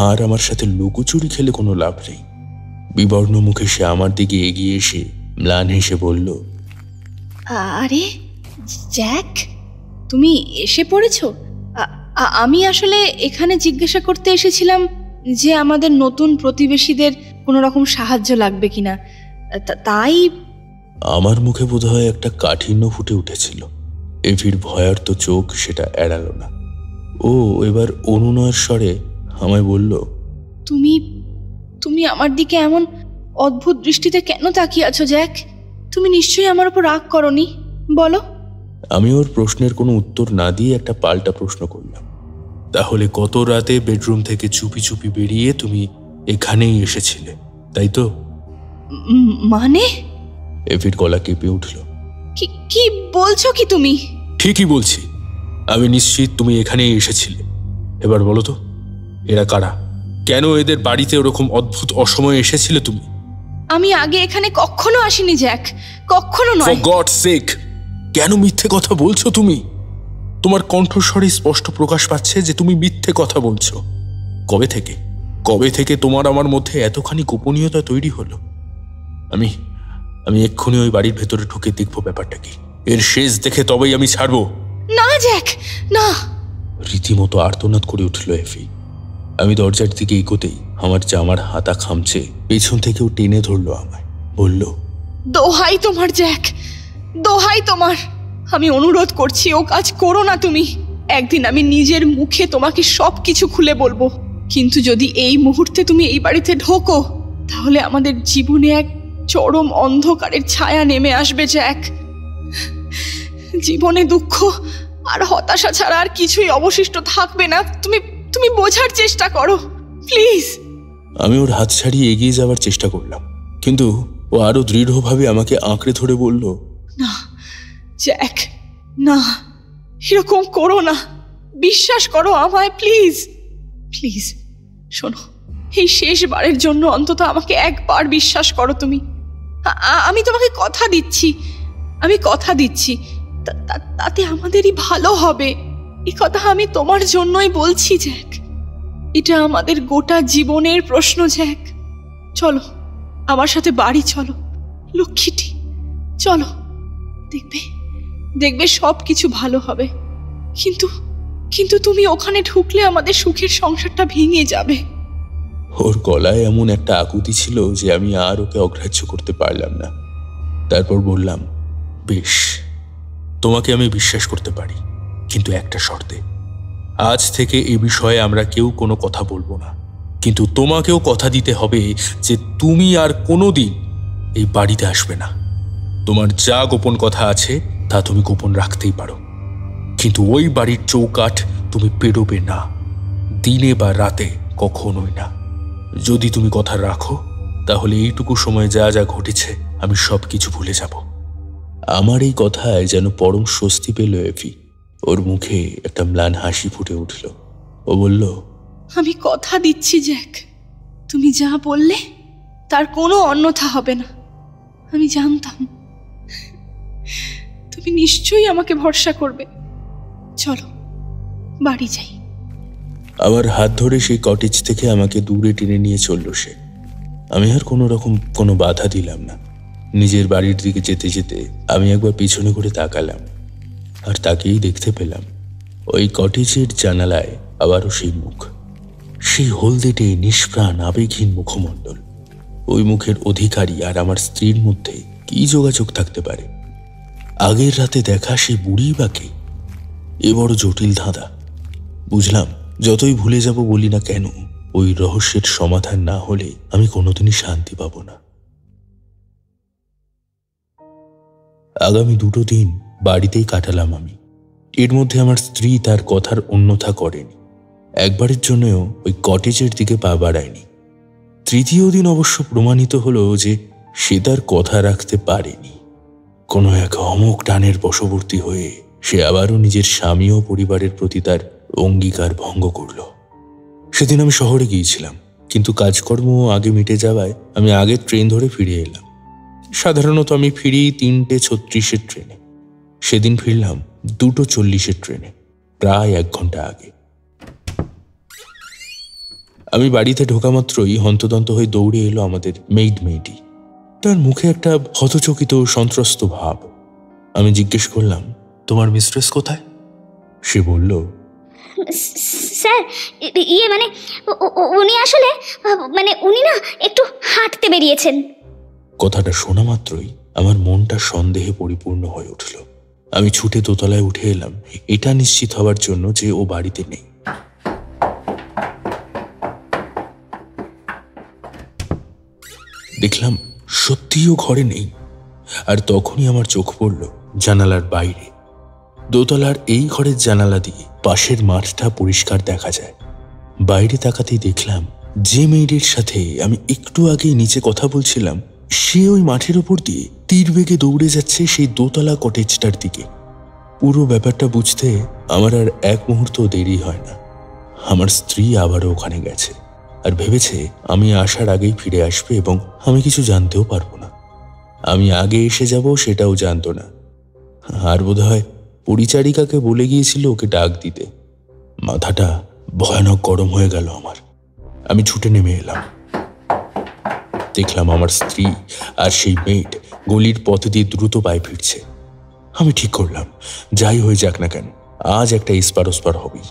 আর আমার সাথে লুকোচুরি খেলে কোনো লাভ নেই। বিবর্ণ মুখে সে আমার দিকে এগিয়ে এসে ম্লান হেসে বলল, আরে জ্যাক, তুমি এসে পড়েছো? আমি আসলে এখানে জিজ্ঞাসা করতে এসেছিলাম যে আমাদের নতুন প্রতিবেশীদের কোনো রকম সাহায্য লাগবে কিনা, তাই। আমার মুখে বোধহয় একটা কাঠিন্য ফুটে উঠেছিল। এভির ভয়ার্ত চোখ সেটা এড়াল না। ও এবার অনুনয়ের স্বরে আমায় বলল, তুমি তুমি আমার দিকে এমন অদ্ভুত দৃষ্টিতে কেন তাকিয়ে আছো জ্যাক? তুমি নিশ্চয়ই আমার উপর রাগ করনি, বলো। আমি ওর প্রশ্নের কোনো উত্তর না দিয়ে একটা পাল্টা প্রশ্ন করলাম, তাহলে গত রাতে বেডরুম থেকে চুপি চুপি বেরিয়ে তুমি এখানেই এসেছিলে, তাই তো? মানে? এভির গলা কেঁপে উঠল। কি বলছো কি তুমি? ঠিকই বলছি, আমি নিশ্চিত তুমি এখানেই এসেছিলে। এবার বলো তো, এরা কারা? কেন এদের বাড়িতে ওরকম অদ্ভুত অসময়ে এসেছিলে তুমি? আমি আগে এখানে কখনো আসিনি জ্যাক, কখনো নয়। ফর গডস সেক, কেন মিথ্যে কথা বলছো তুমি? তোমার কণ্ঠস্বরে স্পষ্ট প্রকাশ পাচ্ছে যে তুমি মিথ্যে কথা বলছো। কবে থেকে তোমার আমার মধ্যে এতখানি গোপনীয়তা তৈরি হলো? আমি এক্ষুনি ওই বাড়ির ভেতরে ঢুকে দেখবো ব্যাপারটা কি। এর শেষ দেখে তবেই আমি ছাড়বো। না জ্যাক, না। রীতিমতো আর্তনাদ করে উঠল এফি। আমি দরজার দিকে এগোতেই আমার জামার হাতা খামচে পেছন থেকেও টেনে ধরলো আমায়, বলল, দোহাই তোমার জ্যাক, দোহাই তোমার, আমি অনুরোধ করছি ও কাজ করো না তুমি। একদিন আমি নিজের মুখে তোমাকে সবকিছু খুলে বলবো, কিন্তু যদি এই মুহূর্তে তুমি এই বাড়িতে ঢোকো তাহলে আমাদের জীবনে এক চরম অন্ধকারের ছায়া নেমে আসবে জ্যাক। জীবনে দুঃখ আর হতাশা ছাড়া আর কিছুই অবশিষ্ট থাকবে না। তুমি বোঝার চেষ্টা করো প্লিজ। আমি ওর হাত ছাড়িয়ে এগিয়ে যাওয়ার চেষ্টা করলাম, কিন্তু ও আরো দৃঢ়ভাবে আমাকে আঁকড়ে ধরে বলল, না জ্যাক, না, এরকম করো না, বিশ্বাস করো আমায়, প্লিজ প্লিজ। শোনো, এই শেষবারের জন্য অন্তত আমাকে একবার বিশ্বাস করো তুমি। আমি তোমাকে কথা দিচ্ছি, তাতে আমাদেরই ভালো হবে। এই কথা আমি তোমার জন্যই বলছি জ্যাক। এটা আমাদের গোটা জীবনের প্রশ্ন জ্যাক। চলো আমার সাথে বাড়ি চলো লক্ষ্মীটি, চলো, দেখবে সব কিছু ভালো হবে। কিন্তু তুমি ওখানে ঢুকলে আমাদের সুখের সংসারটা ভেঙে যাবে। ওর গলায় এমন একটা আকুতি ছিল যে আমি আর ওকে অগ্রাহ্য করতে পারলাম না। তারপর বললাম, বেশ, তোমাকে আমি বিশ্বাস করতে পারি, কিন্তু একটা শর্তে। আজ থেকে এই বিষয়ে আমরা কেউ কোনো কথা বলবো না, কিন্তু তোমাকেও কথা দিতে হবে যে তুমি আর কোনোদিন এই বাড়িতে আসবে না। তোমার যা গোপন কথা আছে তা তুমি গোপন রাখতেই পারো, কিন্তু ওই বাড়ির চৌকাঠ তুমি পেরোবে না, দিনে বা রাতে, কখনোই না। যদি তুমি কথা রাখো তাহলে এইটুকু সময় যা যা ঘটেছে আমি সব কিছু ভুলে যাব। আমার এই কথায় যেন পরম স্বস্তি পেল এফি। ওর মুখে একটা ম্লান হাসি ফুটে উঠল। ও বলল, আমি কথা দিচ্ছি জ্যাক, তুমি যা বললে তার কোনো অন্যথা হবে না। আমি জানতাম তুমি নিশ্চয়ই আমাকে ভরসা করবে। চলো বাড়ি যাই। আবার হাত ধরে সেই কটেজ থেকে আমাকে দূরে টেনে নিয়ে চলল সে। আমি আর কোনো বাধা দিলাম না। নিজের বাড়ির দিকে যেতে যেতে আমি একবার পিছনে করে তাকালাম, আর তাকেই দেখতে পেলাম ওই কটেজের জানালায় আবারও সেই মুখ, সেই হলদেটে নিষ্প্রাণ আবেগহীন মুখমণ্ডল। ওই মুখের অধিকারী আর আমার স্ত্রীর মধ্যে কি যোগাযোগ থাকতে পারে? আগের রাতে দেখা সেই বুড়ি বাকে? এ বড় জটিল ধাঁধা। বুঝলাম, যতই ভুলে যাব বলি না কেন, ওই রহস্যের সমাধান না হলে আমি কোনোদিনই শান্তি পাব না। আগামী 2 দিন বাড়িতেই কাটালাম আমি। এর মধ্যে আমার স্ত্রী তার কথার অন্যথা করেনি, একবারের জন্যও ওই কটেজের দিকে পা বাড়ায়নি। তৃতীয় দিন অবশ্য প্রমাণিত হলো যে সে তার কথা রাখতে পারেনি। কোনো এক অমোঘ টানের বশবর্তী হয়ে সে আবারও নিজের স্বামী ও পরিবারের প্রতি তার অঙ্গীকার ভঙ্গ করল। সেদিন আমি শহরে গিয়েছিলাম, কিন্তু কাজকর্ম আগে মিটে যাওয়ায় আমি আগের ট্রেন ধরে ফিরে এলাম। সাধারণত আমি ফিরি 3:36 ট্রেনে। সেদিন ফিরলাম 2:40 ট্রেনে, প্রায় 1 ঘন্টা আগে। আমি বাড়িতে ঢোকা মাত্রই হন্তদন্ত হয়ে দৌড়ে এলো আমাদের মেয়েটি। তার মুখে একটা হতচকিত সন্ত্রস্ত ভাব। আমি জিজ্ঞেস করলাম, তোমার মিস্ট্রেস কোথায়? সে বলল, স্যার, মানে উনি আসলে উনি না একটু হাঁটতে বেরিয়েছেন। কথাটা শোনা মাত্রই আমার মনটা সন্দেহে পরিপূর্ণ হয়ে উঠল। আমি ছুটে দোতলায় উঠে এলাম, এটা নিশ্চিত হওয়ার জন্য যে ও বাড়িতে নেই। দেখলাম সত্যিও ঘরে নেই। আর তখনই আমার চোখ পড়ল জানালার বাইরে। দোতলার এই ঘরের জানালা দিয়ে পাশের মাঠটা পরিষ্কার দেখা যায়। বাইরে তাকাতেই দেখলাম যে মেয়েটির সাথে আমি একটু আগেই নিচে কথা বলছিলাম, সে ওই মাঠের ওপর দিয়ে তীর বেগে দৌড়ে যাচ্ছে সেই দোতলা কটেজটার দিকে। পুরো ব্যাপারটা বুঝতে আমার আর 1 মুহূর্ত দেরি হয় না। আমার স্ত্রী আবারও ওখানে গেছে আর ভেবেছে আমি আসার আগেই ফিরে আসবে এবং আমি কিছু জানতেও পারবো না। আমি আগে এসে যাব সেটাও জানতো না। আর বোধহয় পরিচারিকাকে বলে গিয়েছিল ওকে ডাক দিতে। মাথাটা ভয়ানক গরম হয়ে গেল আমার। আমি ছুটে নেমে এলাম। দেখলাম আমার স্ত্রী আর সেই মেয়েট গলির পথ দিয়ে দ্রুত পায়ে ফিরছে। আমি ঠিক করলাম, যাই হয়ে যাক না কেন, আজ একটা ইস্পার ওস্পার হবেই।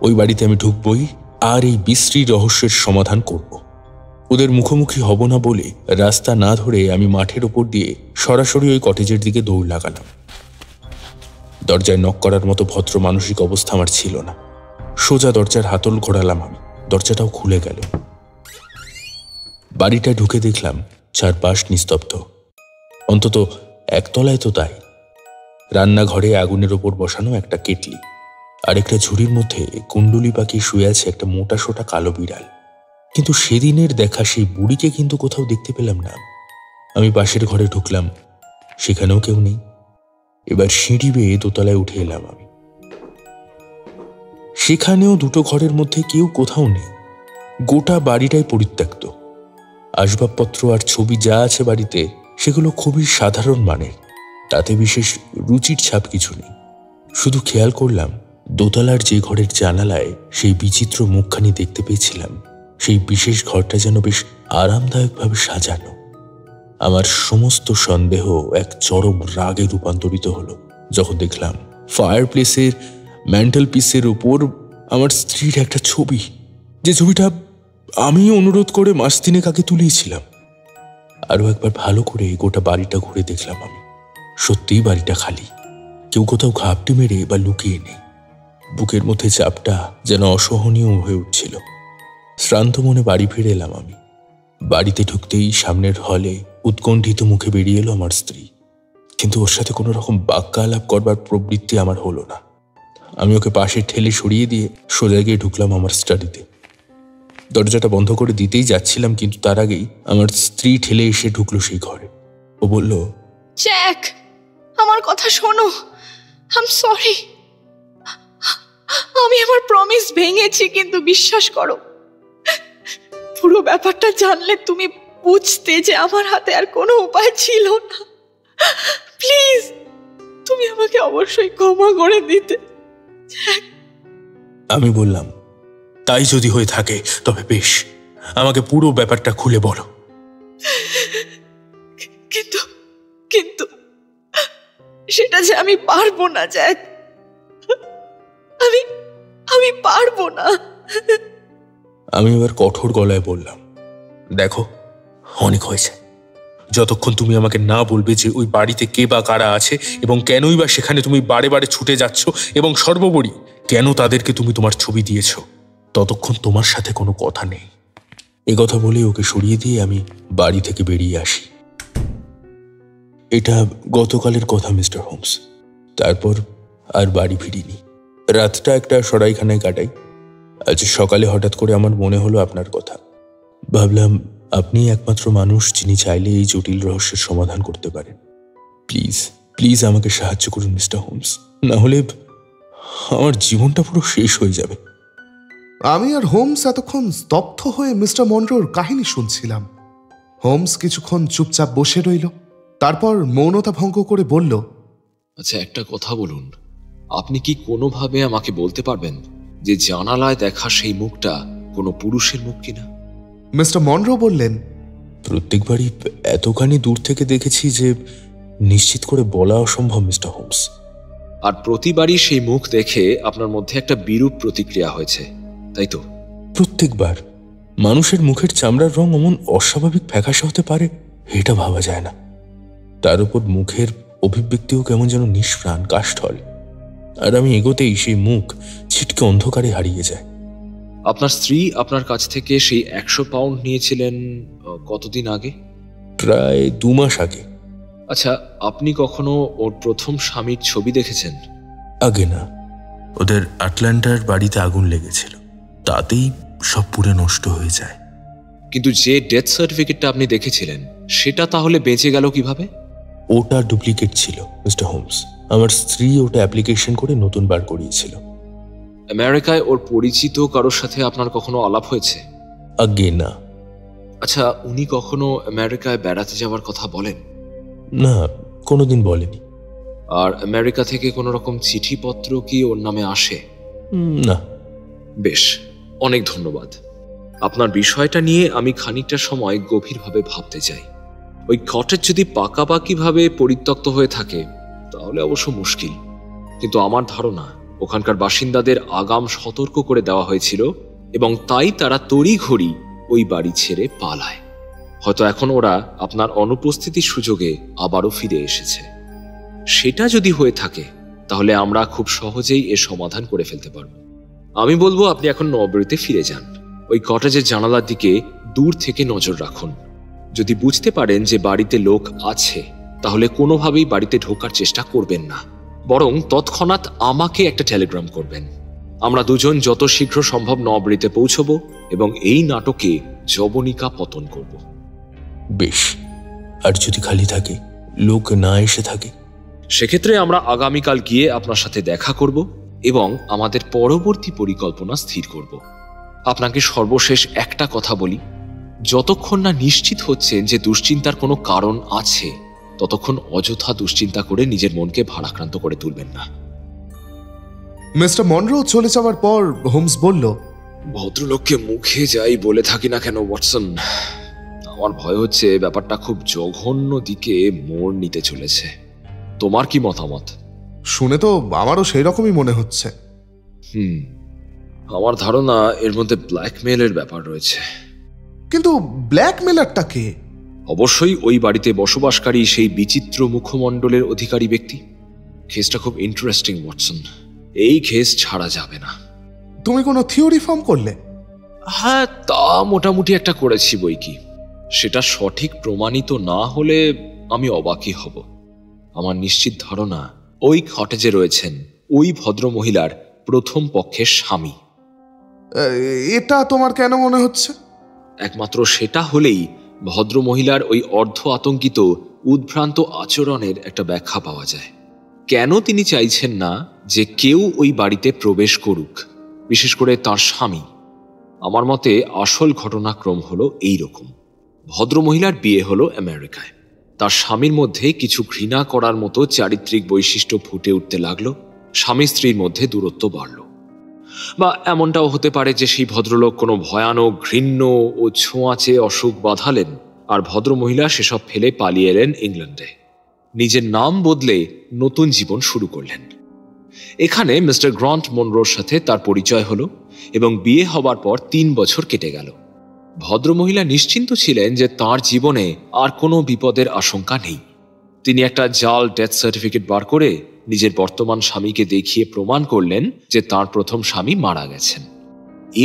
ওই বাড়িতে আমি ঢুকবই আর এই বিশ্রী রহস্যের সমাধান করব। ওদের মুখোমুখি হব না বলে রাস্তা না ধরে আমি মাঠের ওপর দিয়ে সরাসরি ওই কটেজের দিকে দৌড় লাগালাম। দরজায় নক করার মতো ভদ্র মানসিক অবস্থা আমার ছিল না। সোজা দরজার হাতল ঘোরালাম আমি, দরজাটাও খুলে গেল। বাড়িটা ঢুকে দেখলাম চারপাশ নিস্তব্ধ, অন্তত একতলায় তো তাই। রান্নাঘরে আগুনের ওপর বসানো একটা কেটলি, আর একটা ঝুড়ির মধ্যে কুণ্ডুলি পাখি শুয়ে আছে একটা মোটা সোটা কালো বিড়াল। কিন্তু সেদিনের দেখা সেই বুড়িকে কিন্তু কোথাও দেখতে পেলাম না। আমি পাশের ঘরে ঢুকলাম, সেখানেও কেউ নেই। এবার সিঁড়ি বেয়ে দোতলায় উঠে এলাম আমি। সেখানেও 2টো ঘরের মধ্যে কেউ কোথাও নেই। গোটা বাড়িটাই পরিত্যক্ত। আসবাবপত্র আর ছবি যা আছে বাড়িতে সেগুলো খুবই সাধারণ মানের, তাতে বিশেষ রুচির ছাপ কিছু নেই। শুধু খেয়াল করলাম দোতলার যে ঘরের জানালায় সেই বিচিত্র মুখখানি দেখতে পেয়েছিলাম, সেই বিশেষ ঘরটা যেন বেশ আরামদায়কভাবে সাজানো। আমার সমস্ত সন্দেহ এক চরম রাগে রূপান্তরিত হলো যখন দেখলাম ফায়ার প্লেসের ম্যান্টেল পিসের উপর আমার স্ত্রীর একটা ছবি, যে ছবিটা আমি অনুরোধ করে 3 মাস আগে তুলিয়েছিলাম। আরও একবার ভালো করে গোটা বাড়িটা ঘুরে দেখলাম আমি। সত্যিই বাড়িটা খালি, কেউ কোথাও ঘাপটি মেরে বা লুকিয়ে নেই। বুকের মধ্যে চাপটা যেন অসহনীয় হয়ে উঠছিল। শ্রান্ত মনে বাড়ি ফিরে এলাম আমি। বাড়িতে ঢুকতেই সামনের হলে উৎকণ্ঠিত মুখে বেরিয়ে এলো আমার স্ত্রী, কিন্তু ওর সাথে কোনো রকম বাক্যালাপ করবার প্রবৃত্তি আমার হলো না। আমি ওকে পাশে ঠেলে সরিয়ে দিয়ে সোজা গিয়ে ঢুকলাম আমার স্টাডিতে। দরজাটা বন্ধ করে দিতেই যাচ্ছিলাম, কিন্তু তার আগেই আমার স্ত্রী ঠেলে এসে ঢুকলো সেই ঘরে। ও বলল, জ্যাক, আমার কথা শোনো। I am sorry. আমি আমার প্রমিস ভেঙেছি, কিন্তু বিশ্বাস করো, পুরো ব্যাপারটা জানলে তুমি বুঝতে যে আমার হাতে আর কোনো উপায় ছিল না। প্লিজ, তুমি আমাকে অবশ্যই ক্ষমা করে দিতে। আমি বললাম, তাই যদি হয়ে থাকে তবে বেশ, আমাকে পুরো ব্যাপারটা খুলে বলো। কিন্তু কিন্তু সেটা যে আমি পারবো না জ্যাক, আমি পারবো না। আমি এবার কঠোর গলায় বললাম, দেখো, অনেক হয়েছে। যতক্ষণ তুমি আমাকে না বলবে যে ওই বাড়িতে কে বা কারা আছে এবং কেনই বা সেখানে তুমি বারে বারে ছুটে যাচ্ছ এবং সর্বোপরি কেন তাদেরকে তুমি তোমার ছবি দিয়েছ, ততক্ষণ তোমার সাথে কোনো কথা নেই। এ কথা বলে ওকে সরিয়ে দিয়ে আমি বাড়ি থেকে বেরিয়ে আসি। এটা গতকালের কথা মিস্টার হোমস। তারপর আর বাড়ি ফিরিনি। রাতটা একটা সরাইখানায় কাটাই। আজ সকালে হঠাৎ করে আমার মনে হলো আপনার কথা। ভাবলাম আপনি একমাত্র মানুষ যিনি চাইলে এই জটিল রহস্যের সমাধান করতে পারেন। প্লিজ প্লিজ আমাকে সাহায্য করুন মিস্টার হোমস, না হলে আমার জীবনটা পুরো শেষ হয়ে যাবে। আমি আর হোমস এতক্ষণ স্তব্ধ হয়ে মিস্টার মনরোর কাহিনী শুনছিলাম। হোমস কিছুক্ষণ চুপচাপ বসে রইল, তারপর মৌনতা ভঙ্গ করে বলল, আচ্ছা, একটা কথা বলুন, আপনি কি কোনোভাবে আমাকে বলতে পারবেন যে জানালায় দেখা সেই মুখটা কোনো পুরুষের মুখ কিনা? মিস্টার মনরো বললেন, প্রত্যেকবারই এতখানি দূর থেকে দেখেছি যে নিশ্চিত করে বলা অসম্ভব মিস্টার হোমস। আর প্রতিবারই সেই মুখ দেখে আপনার মধ্যে একটা বিরূপ প্রতিক্রিয়া হয়েছে, তাই তো? প্রত্যেকবার। মানুষের মুখের চামড়ার রং অমন অস্বাভাবিক ফ্যাকাশে হতে পারে এটা ভাবা যায় না। তার উপর মুখের অভিব্যক্তিও কেমন যেন নিষ্প্রাণ, কাষ্ঠল। আর আমি এগোতেই সেই মুখ ছিটকে অন্ধকারে হারিয়ে যায়। আপনার স্ত্রী আপনার কাছ থেকে সেই 100 পাউন্ড নিয়েছিলেন কতদিন আগে? প্রায় 2 মাস আগে। আচ্ছা, আপনি কখনো ওর প্রথম স্বামীর ছবি দেখেছেন? আগে না, ওদের আটলান্টার বাড়িতে আগুন লেগেছিল, তাতেই সব পুড়ে নষ্ট হয়ে যায়। কিন্তু যে ডেথ সার্টিফিকেটটা আপনি দেখেছিলেন সেটা তাহলে বেঁচে গেল কিভাবে? ওটা ডুপ্লিকেট ছিল মিস্টার হোমস। আমার স্ত্রী ওটা অ্যাপ্লিকেশন করে নতুন বার করিয়েছিল। আমেরিকায় ওর পরিচিত কারোর সাথে আপনার কখনো আলাপ হয়েছে? আগে না। আচ্ছা, উনি কখনো আমেরিকায় বেড়াতে যাওয়ার কথা বলেন? না, কোনোদিন বলেনি। আর আমেরিকা থেকে কোনো রকম চিঠিপত্র কি ওর নামে আসে? না। বেশ, অনেক ধন্যবাদ। আপনার বিষয়টা নিয়ে আমি খানিকটা সময় গভীরভাবে ভাবতে চাই। ওই কটেজ যদি পাকাপাকিভাবে পরিত্যক্ত হয়ে থাকে তাহলে অবশ্য মুশকিল, কিন্তু আমার ধারণা ওখানকার বাসিন্দাদের আগাম সতর্ক করে দেওয়া হয়েছিল এবং তাই তারা তড়িঘড়ি ওই বাড়ি ছেড়ে পালায়। হয়তো এখন ওরা আপনার অনুপস্থিতির সুযোগে আবারও ফিরে এসেছে। সেটা যদি হয়ে থাকে তাহলে আমরা খুব সহজেই এর সমাধান করে ফেলতে পারব। আমি বলবো আপনি এখন নববাড়িতে ফিরে যান। ওই কটেজের জানালার দিকে দূর থেকে নজর রাখুন। যদি বুঝতে পারেন যে বাড়িতে লোক আছে তাহলে কোনোভাবেই বাড়িতে ঢোকার চেষ্টা করবেন না, বরং তৎক্ষণাৎ আমাকে একটা টেলিগ্রাম করবেন। আমরা দুজন যত শীঘ্র সম্ভব নববাড়িতে পৌঁছব এবং এই নাটকে যবনিকা পতন করব। বেশ, আর যদি খালি থাকে, লোক না এসে থাকে, সেক্ষেত্রে আমরা আগামীকাল গিয়ে আপনার সাথে দেখা করব এবং আমাদের পরবর্তী পরিকল্পনা স্থির করব। আপনাকে সর্বশেষ একটা কথা বলি, যতক্ষণ না নিশ্চিত হচ্ছেন যে দুশ্চিন্তার কোনো কারণ আছে ততক্ষণ অযথা দুশ্চিন্তা করে নিজের মনকে ভারাক্রান্ত করে তুলবেন না। মিস্টার মনরো চলে যাওয়ার পর হোমস বলল, ভদ্রলোককে মুখে যাই বলে থাকি না কেন ওয়াটসন, আমার ভয় হচ্ছে ব্যাপারটা খুব জঘন্য দিকে মোড় নিতে চলেছে। তোমার কি মতামত? শুনে তো আমারও সেই রকমই মনে হচ্ছে। আমার ধারণা এর মধ্যে ব্ল্যাকমেলের ব্যাপার রয়েছে। কিন্তু ব্ল্যাকমেলারটা কে? অবশ্যই ওই বাড়িতে বসবাসকারী সেই বিচিত্র মুখমণ্ডলের অধিকারী ব্যক্তি। কেসটা খুব ইন্টারেস্টিং ওয়াটসন, এই কেস ছাড়া যাবে না। তুমি কোনো থিওরি ফর্ম করলে? হ্যাঁ, তা মোটামুটি একটা করেছি বই কি। সেটা সঠিক প্রমাণিত না হলে আমি অবাকই হব। আমার নিশ্চিত ধারণা ওই কটেজে রয়েছেন ওই ভদ্র মহিলার প্রথম পক্ষের স্বামী। এটা তোমার কেন মনে হচ্ছে? একমাত্র সেটা হলেই ভদ্র মহিলার ওই অর্ধ আতঙ্কিত উদ্ভ্রান্ত আচরণের একটা ব্যাখ্যা পাওয়া যায়। কেন তিনি চাইছেন না যে কেউ ওই বাড়িতে প্রবেশ করুক, বিশেষ করে তার স্বামী? আমার মতে আসল ঘটনাক্রম হলো এইরকম। ভদ্রমহিলার বিয়ে হলো আমেরিকায়। তার স্বামীর মধ্যে কিছু ঘৃণা করার মতো চারিত্রিক বৈশিষ্ট্য ফুটে উঠতে লাগলো। স্বামী স্ত্রীর মধ্যে দূরত্ব বাড়ল। বা এমনটাও হতে পারে যে সেই ভদ্রলোক কোনো ভয়ানক ঘৃণ্য ও ছোঁয়াচে অসুখ বাঁধালেন আর ভদ্রমহিলা সেসব ফেলে পালিয়ে এলেন ইংল্যান্ডে। নিজের নাম বদলে নতুন জীবন শুরু করলেন। এখানে মিস্টার গ্রান্ট মনরোর সাথে তার পরিচয় হলো এবং বিয়ে হবার পর 3 বছর কেটে গেল। ভদ্রমহিলা নিশ্চিন্ত ছিলেন যে তার জীবনে আর কোনো বিপদের আশঙ্কা নেই। তিনি একটা জাল ডেথ সার্টিফিকেট বার করে নিজের বর্তমান স্বামীকে দেখিয়ে প্রমাণ করলেন যে তার প্রথম স্বামী মারা গেছেন।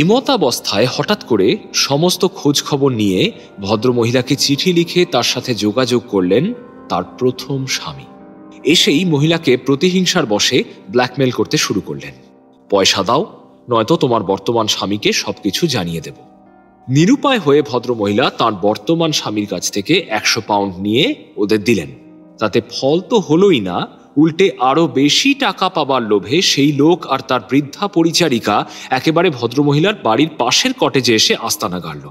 এমতাবস্থায় হঠাৎ করে সমস্ত খোঁজ খবর নিয়ে ভদ্রমহিলাকে চিঠি লিখে তার সাথে যোগাযোগ করলেন তার প্রথম স্বামী। এসেই মহিলাকে প্রতিহিংসার বশে ব্ল্যাকমেল করতে শুরু করলেন। পয়সা দাও, নয়তো তোমার বর্তমান স্বামীকে সবকিছু জানিয়ে দেব। নিরুপায় হয়ে ভদ্রমহিলা তাঁর বর্তমান স্বামীর কাছ থেকে 100 পাউন্ড নিয়ে ওদের দিলেন। তাতে ফল তো হলোই না, উল্টে আরো বেশি টাকা পাবার লোভে সেই লোক আর তার বৃদ্ধা পরিচারিকা একেবারে ভদ্রমহিলার বাড়ির পাশের কটেজে এসে আস্তানা গাড়ল।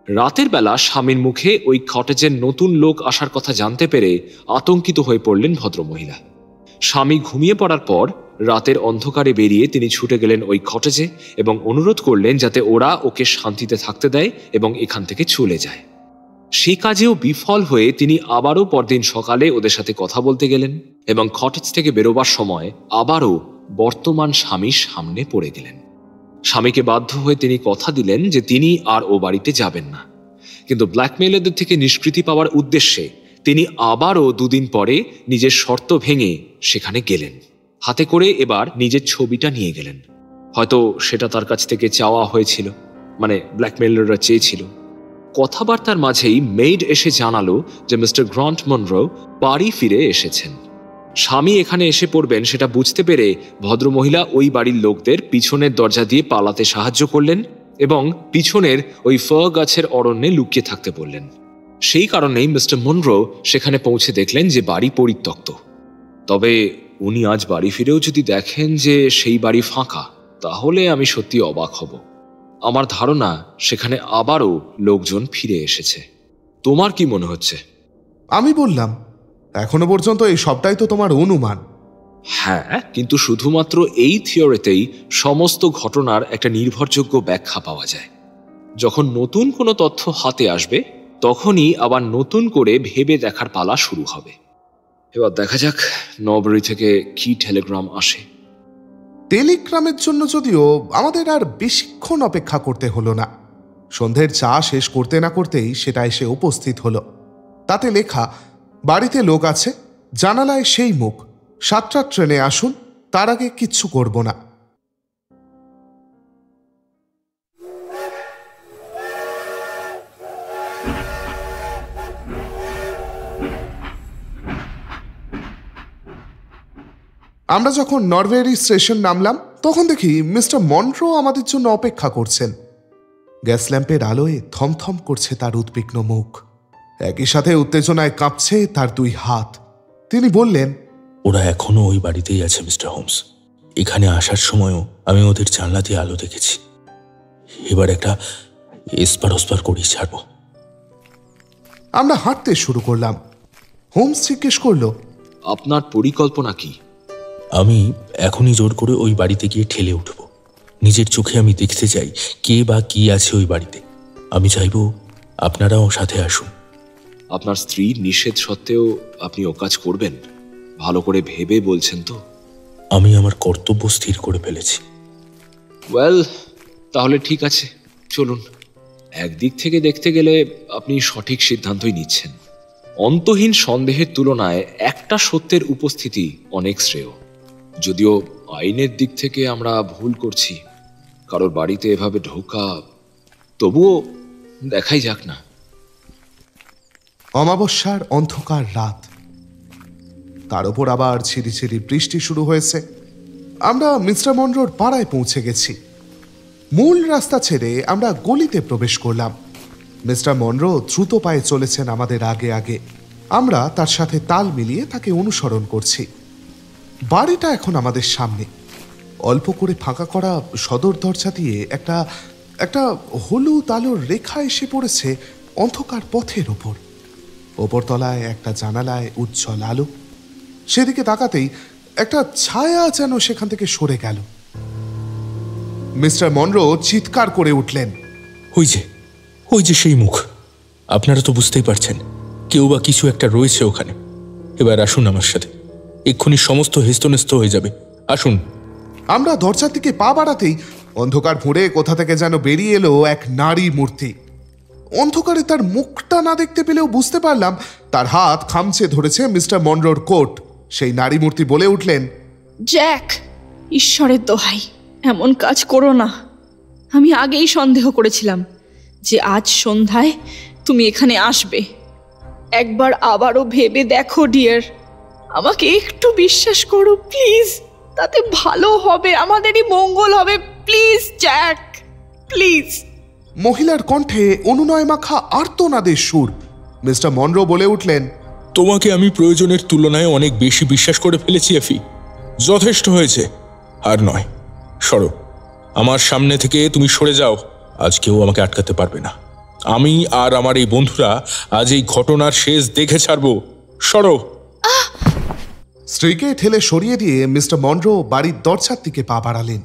রাতের বেলা স্বামীর মুখে ওই কটেজের নতুন লোক আসার কথা জানতে পেরে আতঙ্কিত হয়ে পড়লেন ভদ্রমহিলা। স্বামী ঘুমিয়ে পড়ার পর রাতের অন্ধকারে বেরিয়ে তিনি ছুটে গেলেন ওই কটেজে এবং অনুরোধ করলেন যাতে ওরা ওকে শান্তিতে থাকতে দেয় এবং এখান থেকে চলে যায়। সেই কাজেও বিফল হয়ে তিনি আবারও পরদিন সকালে ওদের সাথে কথা বলতে গেলেন এবং কটেজ থেকে বেরোবার সময় আবারও বর্তমান স্বামীর সামনে পড়ে গেলেন। স্বামীকে বাধ্য হয়ে তিনি কথা দিলেন যে তিনি আর ও বাড়িতে যাবেন না, কিন্তু ব্ল্যাকমেইলারদের থেকে নিষ্কৃতি পাওয়ার উদ্দেশ্যে তিনি আবারও 2 দিন পরে নিজের শর্ত ভেঙে সেখানে গেলেন। হাতে করে এবার নিজের ছবিটা নিয়ে গেলেন। হয়তো সেটা তার কাছ থেকে চাওয়া হয়েছিল, মানে ব্ল্যাকমেইলাররা চেয়েছিল। কথাবার্তার মাঝেই মেইড এসে জানালো যে মিস্টার গ্রান্ট মনরো বাড়ি ফিরে এসেছেন। স্বামী এখানে এসে পড়বেন সেটা বুঝতে পেরে ভদ্রমহিলা ওই বাড়ির লোকদের পিছনের দরজা দিয়ে পালাতে সাহায্য করলেন এবং পিছনের ওই ফার গাছের অরণ্যে লুকিয়ে থাকতে বললেন। সেই কারণেই মিস্টার মনরো সেখানে পৌঁছে দেখলেন যে বাড়ি পরিত্যক্ত। তবে উনি আজ বাড়ি ফিরেও যদি দেখেন যে সেই বাড়ি ফাঁকা, তাহলে আমি সত্যি অবাক হব। আমার ধারণা সেখানে আবারও লোকজন ফিরে এসেছে। তোমার কি মনে হচ্ছে? আমি বললাম, এখনো পর্যন্ত এই সবটাই তো তোমার অনুমান। হ্যাঁ, কিন্তু শুধুমাত্র এই থিওরিতেই সমস্ত ঘটনার একটা নির্ভরযোগ্য ব্যাখ্যা পাওয়া যায়। যখন নতুন কোনো তথ্য হাতে আসবে তখনই আবার নতুন করে ভেবে দেখার পালা শুরু হবে। এবার দেখা যাক নবরি থেকে কি টেলিগ্রাম আসে। টেলিগ্রামের জন্য যদিও আমাদের আর বেশিক্ষণ অপেক্ষা করতে হলো না। সন্ধ্যের চা শেষ করতে না করতেই সেটা এসে উপস্থিত হলো। তাতে লেখা, বাড়িতে লোক আছে, জানালায় সেই মুখ, 7টার ট্রেনে আসুন, তার আগে কিচ্ছু করব না। আমরা যখন নরওয়েরি স্টেশন নামলাম তখন দেখি মিস্টার মনরো আমাদের জন্য অপেক্ষা করছেন। গ্যাস ল্যাম্পের আলোয় থমথম করছে তার উদ্বিগ্ন মুখ, একই সাথে উত্তেজনায় কাঁপছে তার 2 হাত। তিনি বললেন, ওরা এখনো ওই বাড়িতেই আছে মিস্টার হোমস। এখানে আসার সময়ও আমি ওদের জানলা দিয়ে আলো দেখেছি। এবার একটা এসপার ওসপার করেই ছাড়ব। আমরা হাঁটতে শুরু করলাম। হোমস জিজ্ঞেস করলো, আপনার পরিকল্পনা কি? আমি এখনই জোর করে ওই বাড়িতে গিয়ে ঠেলে উঠব। নিজের চোখে আমি দেখতে চাই কে বা কি আছে ওই বাড়িতে। আমি চাইব আপনারাও সাথে আসুন। আপনার স্ত্রীর নিষেধ সত্ত্বেও আপনি ও কাজ করবেন? ভালো করে ভেবে বলছেন তো? আমি আমার কর্তব্য স্থির করে ফেলেছি। ওয়েল, তাহলে ঠিক আছে, চলুন। একদিক থেকে দেখতে গেলে আপনি সঠিক সিদ্ধান্তই নিচ্ছেন। অন্তহীন সন্দেহের তুলনায় একটা সত্যের উপস্থিতি অনেক শ্রেয়। যদিও আইনের দিক থেকে আমরা ভুল করছি, কারোর বাড়িতে এভাবে ঢোকা, তবুও দেখাই যাক না। অমাবস্যার অন্ধকার রাত, তার উপর আবার ছিরিছিরি বৃষ্টি শুরু হয়েছে। আমরা মিস্টার মনরোর পাড়ায় পৌঁছে গেছি। মূল রাস্তা ছেড়ে আমরা গলিতে প্রবেশ করলাম। মিস্টার মনরো দ্রুত পায়ে চলেছেন আমাদের আগে আগে। আমরা তার সাথে তাল মিলিয়ে তাকে অনুসরণ করছি। বাড়িটা এখন আমাদের সামনে। অল্প করে ফাঁকা করা সদর দরজা দিয়ে একটা হলুদ আলোর রেখা এসে পড়েছে অন্ধকার পথের ওপর। ওপরতলায় একটা জানালায় উজ্জ্বল আলো। সেদিকে তাকাতেই একটা ছায়া যেন সেখান থেকে সরে গেল। মিস্টার মনরো চিৎকার করে উঠলেন, ওই যে সেই মুখ। আপনারা তো বুঝতেই পারছেন কেউ বা কিছু একটা রয়েছে ওখানে। এবার আসুন আমার সাথে, এক্ষুনি সমস্ত হেস্তনেস্ত হয়ে যাবে। আসুন। আমরা দরজার দিকে পা বাড়াতেই অন্ধকার ভরে কোথা থেকে যেন বেরিয়ে এলো এক নারী মূর্তি। অন্ধকারে তার মুখটা না দেখতে পেলেও বুঝতে পারলাম তার হাত খামচে ধরেছে মিস্টার মনরোর কোট। সেই নারী মূর্তি বলে উঠলেন, জ্যাক, ঈশ্বরের দোহাই, এমন কাজ করো না। আমি আগেই সন্দেহ করেছিলাম যে আজ সন্ধ্যায় তুমি এখানে আসবে। একবার আবারও ভেবে দেখো ডিয়ার, আমাকে একটু বিশ্বাস করো প্লিজ। তাতে ভালো হবে, আমাদেরই মঙ্গল হবে। Please Jack, please. মহিলার কণ্ঠে অনুনয় মাখা আর্তনাদের সুর। মিস্টার মনরো বলে উঠলেন, তোমাকে আমি প্রয়োজনের তুলনায় অনেক বেশি বিশ্বাস করে ফেলেছি এফি। যথেষ্ট হয়েছে, আর নয়। সরো, আমার সামনে থেকে তুমি সরে যাও। আজ কেউ আমাকে আটকাতে পারবে না। আমি আর আমার এই বন্ধুরা আজ এই ঘটনার শেষ দেখে ছাড়বো। সরো। স্ত্রীকে ঠেলে সরিয়ে দিয়ে মিস্টার মনরো বাড়ির দরজার দিকে পা বাড়ালেন।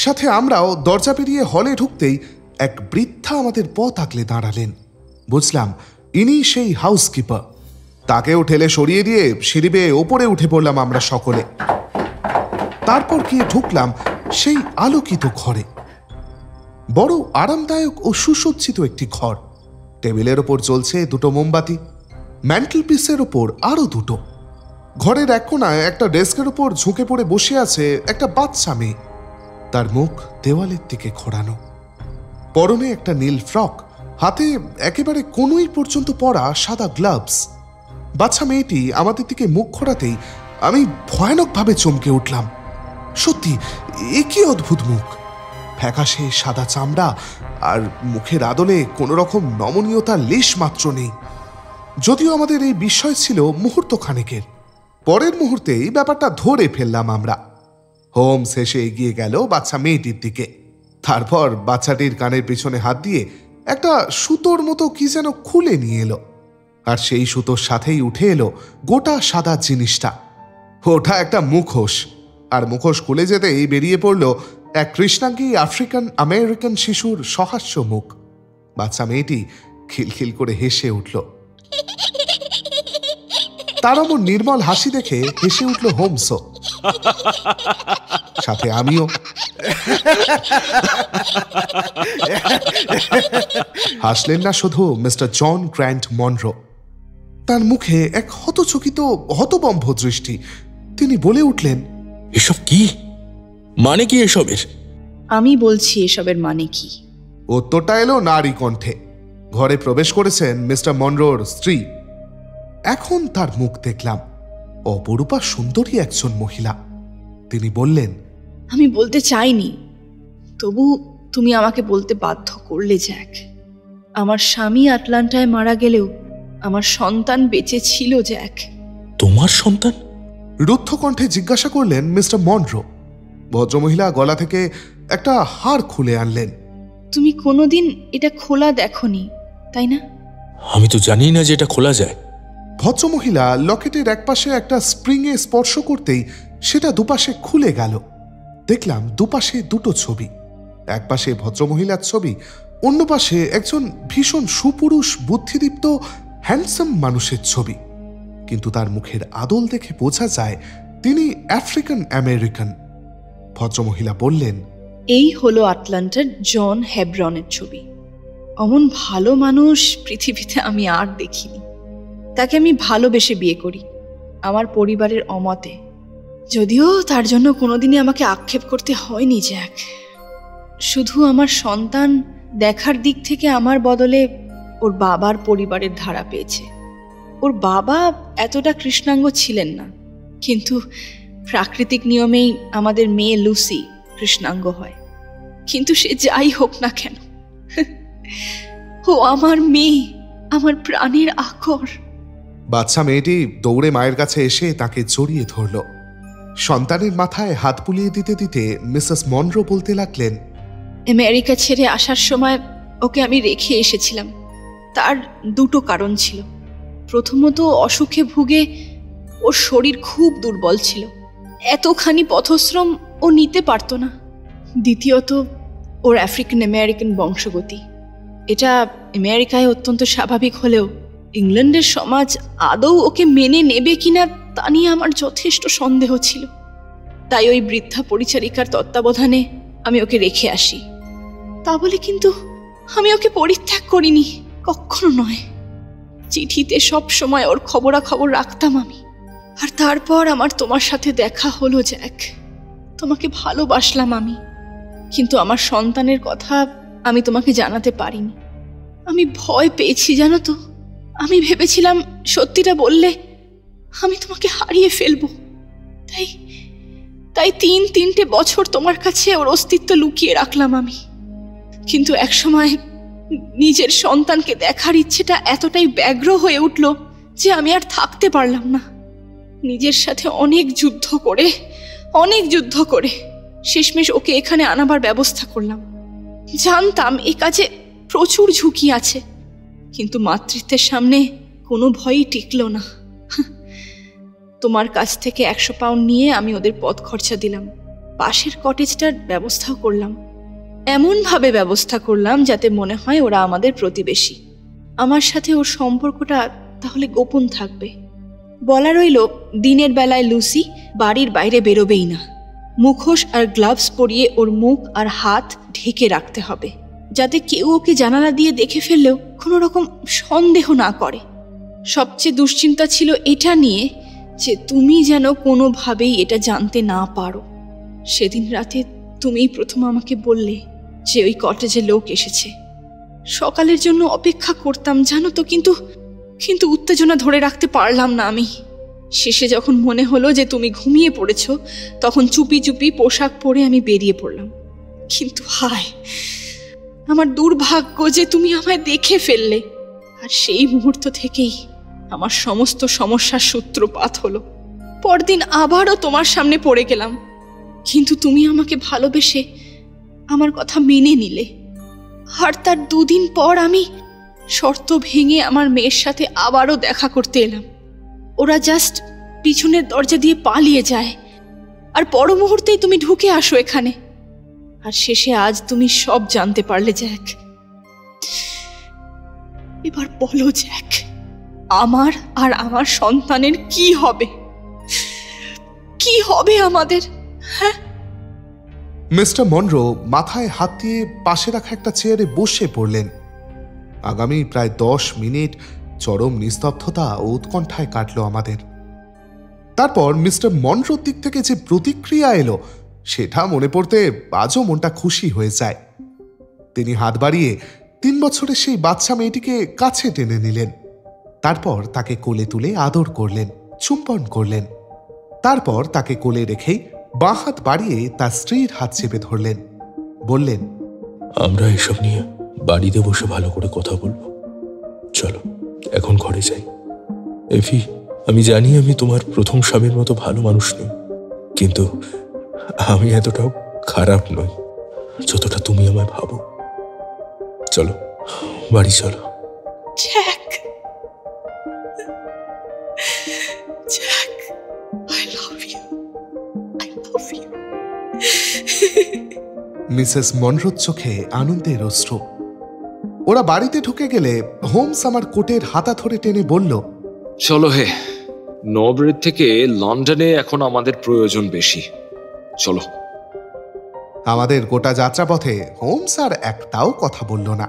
সাথে আমরাও দরজা পেরিয়ে হলে ঢুকতেই এক বৃদ্ধা আমাদের পথ আগলে দাঁড়ালেন। বুঝলাম ইনি সেই হাউসকিপার। তাকেও ঠেলে সরিয়ে দিয়ে সিঁড়ি বেয়ে ওপরে উঠে পড়লাম আমরা সকলে। তারপর গিয়ে ঢুকলাম সেই আলোকিত ঘরে। বড় আরামদায়ক ও সুসজ্জিত একটি ঘর। টেবিলের ওপর জ্বলছে দুটো মোমবাতি, ম্যান্টেল পিসের ওপর আরো দুটো। ঘরের এক কোনায় একটা ডেস্কের ওপর ঝুঁকে পড়ে বসে আছে একটা বাচ্চা মেয়ে। তার মুখ দেওয়ালের দিকে ঘোরানো, পরনে একটা নীল ফ্রক, হাতে একেবারে কনুই পর্যন্ত পরা সাদা গ্লাভস। বাচ্চা মেয়েটি আমাদের দিকে মুখ ঘোরাতেই আমি ভয়ানকভাবে চমকে উঠলাম। সত্যি, এ কি অদ্ভুত মুখ! ফ্যাকাশে সাদা চামড়া, আর মুখের আদলে কোনো রকম নমনীয়তার লেশ মাত্র নেই। যদিও আমাদের এই বিস্ময় ছিল মুহূর্ত খানেকের, পরের মুহূর্তেই ব্যাপারটা ধরে ফেললাম আমরা। হোমস এসে এগিয়ে গেল বাচ্চা মেয়েটির দিকে। তারপর বাচ্চাটির কানের পেছনে হাত দিয়ে একটা সুতোর মতো কি যেন খুলে নিয়ে এলো, আর সেই সুতোর সাথেই উঠে এলো গোটা সাদা জিনিসটা। ওটা একটা মুখোশ, আর মুখোশ খুলে যেতেই বেরিয়ে পড়ল এক কৃষ্ণাঙ্গী আফ্রিকান আমেরিকান শিশুর সহাস্য মুখ। বাচ্চা মেয়েটি খিলখিল করে হেসে উঠল। তার অমন নির্মল হাসি দেখে হেসে উঠল হোমসও, সাথে আমিও। হাসলেন না শুধু মিস্টার জন গ্র্যান্ট মনরো, তার মুখে এক হতচকিত হতবম্ব দৃষ্টি। তিনি বলে উঠলেন, এসব কি? মানে কি এসবের? আমি বলছি এসবের মানে কি। উত্তরটা এলো নারী কণ্ঠে। ঘরে প্রবেশ করেছেন মিস্টার মনরোর স্ত্রী। এখন তার মুখ দেখলাম, অপরূপা সুন্দরী একজন মহিলা। তিনি বললেন, আমি বলতে চাইনি, তবু তুমি আমাকে বলতে বাধ্য করলে জ্যাক। আমার স্বামী আটলান্টায় মারা গেলেও আমার সন্তান বেঁচে ছিল জ্যাক। তোমার সন্তান? রুদ্ধ কণ্ঠে জিজ্ঞাসা করলেন মিস্টার মনরো। ভদ্রমহিলা গলা থেকে একটা হার খুলে আনলেন। তুমি কোনোদিন এটা খোলা দেখোনি, তাই না? আমি তো জানি না যে এটা খোলা যায়। ভদ্রমহিলা লকেটের একপাশে একটা স্প্রিংয়ে স্পর্শ করতেই সেটা দুপাশে খুলে গেল। দেখলাম দুপাশে দুটো ছবি, একপাশে ভদ্রমহিলার ছবি, অন্য পাশে একজন ভীষণ সুপুরুষ বুদ্ধিদীপ্ত হ্যান্ডসাম মানুষের ছবি। কিন্তু তার মুখের আদল দেখে বোঝা যায় তিনি আফ্রিকান আমেরিকান। ভদ্রমহিলা বললেন, এই হলো আটলান্টার জন হেব্রনের ছবি। অমন ভালো মানুষ পৃথিবীতে আমি আর দেখিনি। তাকে আমি ভালোবেসে বিয়ে করি, আমার পরিবারের অমতে। যদিও তার জন্য কোনোদিনই আমাকে আক্ষেপ করতে হয়নি জ্যাক। শুধু আমার সন্তান দেখার দিক থেকে আমার বদলে ওর বাবার পরিবারের ধারা পেয়েছে। ওর বাবা এতটা কৃষ্ণাঙ্গ ছিলেন না, কিন্তু প্রাকৃতিক নিয়মেই আমাদের মেয়ে লুসি কৃষ্ণাঙ্গ হয়। কিন্তু সে যাই হোক না কেন, ও আমার মেয়ে, আমার প্রাণের আকর। বাচ্চা মেয়েটি দৌড়ে মায়ের কাছে এসে তাকে জড়িয়ে ধরল। সন্তানের মাথায় হাত বুলিয়ে দিতে দিতে মিসেস মনরো বলতে লাগলেন, আমেরিকা ছেড়ে আসার সময় ওকে আমি রেখে এসেছিলাম। তার দুটো কারণ ছিল। প্রথমত, অসুখে ভুগে ওর শরীর খুব দুর্বল ছিল, এতখানি পথশ্রম ও নিতে পারত না। দ্বিতীয়ত, ওর আফ্রিকান আমেরিকান বংশগতি। এটা আমেরিকায় অত্যন্ত স্বাভাবিক হলেও ইংল্যান্ডের সমাজ আদৌ ওকে মেনে নেবে কিনা তা নিয়ে আমার যথেষ্ট সন্দেহ ছিল। তাই ওই বৃদ্ধা পরিচারিকার তত্ত্বাবধানে আমি ওকে রেখে আসি। তা বলে কিন্তু আমি ওকে পরিত্যাগ করিনি, কখনো নয়। চিঠিতে সব সময় ওর খবরাখবর রাখতাম আমি। আর তারপর আমার তোমার সাথে দেখা হলো জ্যাক। তোমাকে ভালোবাসলাম আমি, কিন্তু আমার সন্তানের কথা আমি তোমাকে জানাতে পারিনি। আমি ভয় পেয়েছি, জানো তো। আমি ভেবেছিলাম সত্যিটা বললে আমি তোমাকে হারিয়ে ফেলবো। তাই 3 বছর তোমার কাছে ওর অস্তিত্ব লুকিয়ে রাখলাম আমি। কিন্তু একসময় নিজের সন্তানকে দেখার ইচ্ছেটা এতটাই ব্যগ্র হয়ে উঠল যে আমি আর থাকতে পারলাম না। নিজের সাথে অনেক যুদ্ধ করে শেষমেশ ওকে এখানে আনাবার ব্যবস্থা করলাম। জানতাম এ কাজে প্রচুর ঝুঁকি আছে, কিন্তু মাতৃত্বের সামনে কোনো ভয়ই টিকল না। তোমার কাছ থেকে 100 পাউন্ড নিয়ে আমি ওদের পথ খরচা দিলাম। পাশের কটেজটার ব্যবস্থাও করলাম। এমনভাবে ব্যবস্থা করলাম যাতে মনে হয় ওরা আমাদের প্রতিবেশী। আমার সাথে ওর সম্পর্কটা তাহলে গোপন থাকবে। বলা রইল, দিনের বেলায় লুসি বাড়ির বাইরে বেরোবেই না। মুখোশ আর গ্লাভস পরিয়ে ওর মুখ আর হাত ঢেকে রাখতে হবে, যাতে কেউ ওকে জানালা দিয়ে দেখে ফেললেও কোনো রকম সন্দেহ না করে। সবচেয়ে দুশ্চিন্তা ছিল এটা নিয়ে যে তুমি যেন কোনোভাবেই এটা জানতে না পারো। সেদিন রাতে তুমিই প্রথম আমাকে বললে যে ওই কটেজে লোক এসেছে। সকালের জন্য অপেক্ষা করতাম জানো তো, কিন্তু উত্তেজনা ধরে রাখতে পারলাম না আমি। শেষে যখন মনে হলো যে তুমি ঘুমিয়ে পড়েছো, তখন চুপি চুপি পোশাক পরে আমি বেরিয়ে পড়লাম। কিন্তু হায়, আমার দুর্ভাগ্য যে তুমি আমায় দেখে ফেললে। আর সেই মুহূর্ত থেকেই আমার সমস্ত সমস্যার সূত্রপাত হলো। পরদিন আবারও তোমার সামনে পড়ে গেলাম, কিন্তু তুমি আমাকে ভালোবেসে আমার কথা মেনে নিলে। আর তার 2 দিন পর আমি শর্ত ভেঙে আমার মেয়ের সাথে আবারও দেখা করতে এলাম। ওরা জাস্ট পিছনের দরজা দিয়ে পালিয়ে যায়, আর পর মুহূর্তেই তুমি ঢুকে আসো এখানে। আর শেষে আজ তুমি সব জানতে পারলে জ্যাক। এবার বলো জ্যাক, আমার আর আমার সন্তানের কি হবে? কি হবে আমাদের? হ্যাঁ? মিস্টার মনরো মাথায় হাত দিয়ে পাশে রাখা একটা চেয়ারে বসে পড়লেন। আগামী প্রায় 10 মিনিট চরম নিস্তব্ধতা ও উৎকণ্ঠায় কাটল আমাদের। তারপর মিস্টার মনরোর দিক থেকে যে প্রতিক্রিয়া এলো সেটা মনে পড়তে আজও মনটা খুশি হয়ে যায়। তিনি হাত বাড়িয়ে 3 বছরের সেই বাচ্চা মেয়েটিকে কাছে টেনে নিলেন। তারপর তাকে কোলে তুলে আদর করলেন, চুম্বন করলেন। তারপর তাকে কোলে রেখেই বাঁ হাত বাড়িয়ে তার স্ত্রীর হাত চেপে ধরলেন। বললেন, আমরা এসব নিয়ে বাড়িতে বসে ভালো করে কথা বলবো। চলো এখন ঘরে যাই। এফি, আমি জানি আমি তোমার প্রথম স্বামীর মতো ভালো মানুষ নই, কিন্তু আমি এতটাও খারাপ নই যতটা তুমি আমায় ভাবো। চলো বাড়ি চলো। Jack, Jack, I love you. I love you. Mrs মনরোর চোখে আনন্দের অশ্রু। ওরা বাড়িতে ঢুকে গেলে হোমস আমার কোটের হাতা ধরে টেনে বলল, চলো হে, নবরের থেকে লন্ডনে এখন আমাদের প্রয়োজন বেশি। চলো। আমাদের গোটা যাত্রাপথে হোমস আর একটাও কথা বলল না।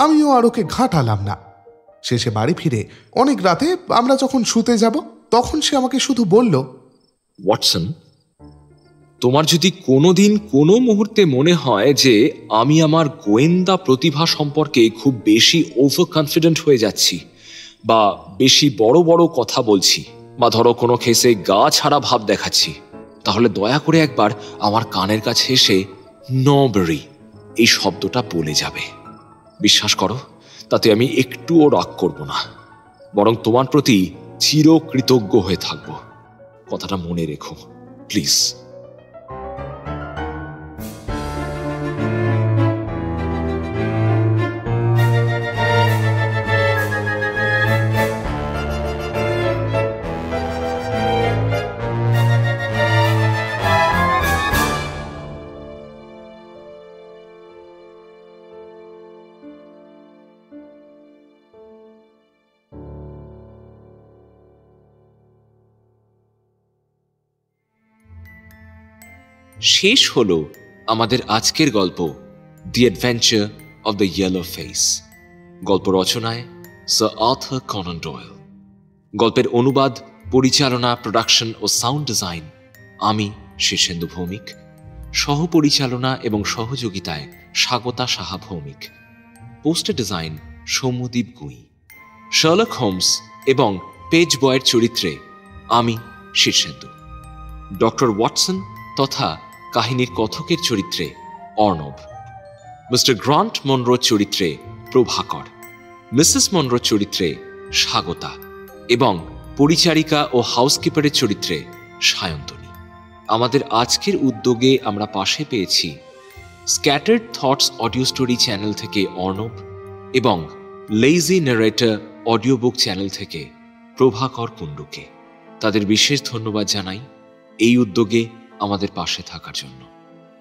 আমিও আর ওকে ঘাঁটালাম না। শেষে বাড়ি ফিরে অনেক রাতে আমরা যখন শুতে যাব, তখন সে আমাকে শুধু বলল, ওয়াটসন, তোমার যদি কোনোদিন কোনো মুহূর্তে মনে হয় যে আমি আমার গোয়েন্দা প্রতিভা সম্পর্কে খুব বেশি ওভার কনফিডেন্ট হয়ে যাচ্ছি, বা বেশি বড় বড় কথা বলছি, বা ধরো কোনো কেসে গা ছাড়া ভাব দেখাচ্ছি, তাহলে দয়া করে একবার আমার কানের কাছে এসে নবরি এই শব্দটা বলে যাবে। বিশ্বাস করো, তাতে আমি একটুও রাগ করব না, বরং তোমার প্রতি চিরকৃতজ্ঞ হয়ে থাকব। কথাটা মনে রেখো প্লিজ। শেষ হলো আমাদের আজকের গল্প, দি adventure of the yellow face. গল্প রচনায় স্যার আর্থার কনান ডয়েল। গল্পের অনুবাদ, পরিচালনা, প্রোডাকশন ও সাউন্ড ডিজাইন আমি শীর্ষেন্দু ভৌমিক। সহপরিচালনা এবং সহযোগিতায় Swagata Saha Bhowmik. Poster design Soumyadeep Gui. Sherlock Holmes এবং পেজ বয়ের চরিত্রে আমি শীর্ষেন্দু। ডক্টর ওয়াটসন তথা কাহিনীর কথকের চরিত্রে অর্ণব। মিস্টার গ্রান্ট মনরো চরিত্রে প্রভাকর, মিসেস মনরো চরিত্রে স্বাগতা এবং পরিচারিকা ও হাউসকিপারের চরিত্রে সায়ন্তনী। আমাদের আজকের উদ্যোগে আমরা পাশে পেয়েছি scattered thoughts audio story channel থেকে অর্ণব এবং lazy narrator audio book channel থেকে প্রভাকর কুণ্ডুকে। তাদের বিশেষ ধন্যবাদ জানাই এই উদ্যোগে আমাদের পাশে থাকার জন্য।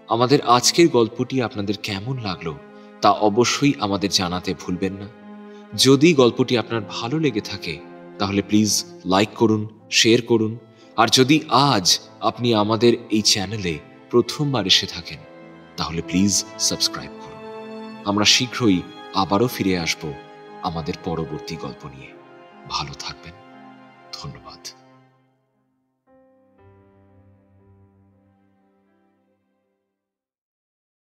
আমাদের আজকের গল্পটি আপনাদের কেমন লাগলো তা অবশ্যই আমাদের জানাতে ভুলবেন না। যদি গল্পটি আপনার ভালো লেগে থাকে তাহলে প্লিজ লাইক করুন, শেয়ার করুন। আর যদি আজ আপনি আমাদের এই চ্যানেলে প্রথমবার এসে থাকেন তাহলে প্লিজ সাবস্ক্রাইব করুন। আমরা শীঘ্রই আবারও ফিরে আসব আমাদের পরবর্তী গল্প নিয়ে। ভালো থাকবেন। ধন্যবাদ।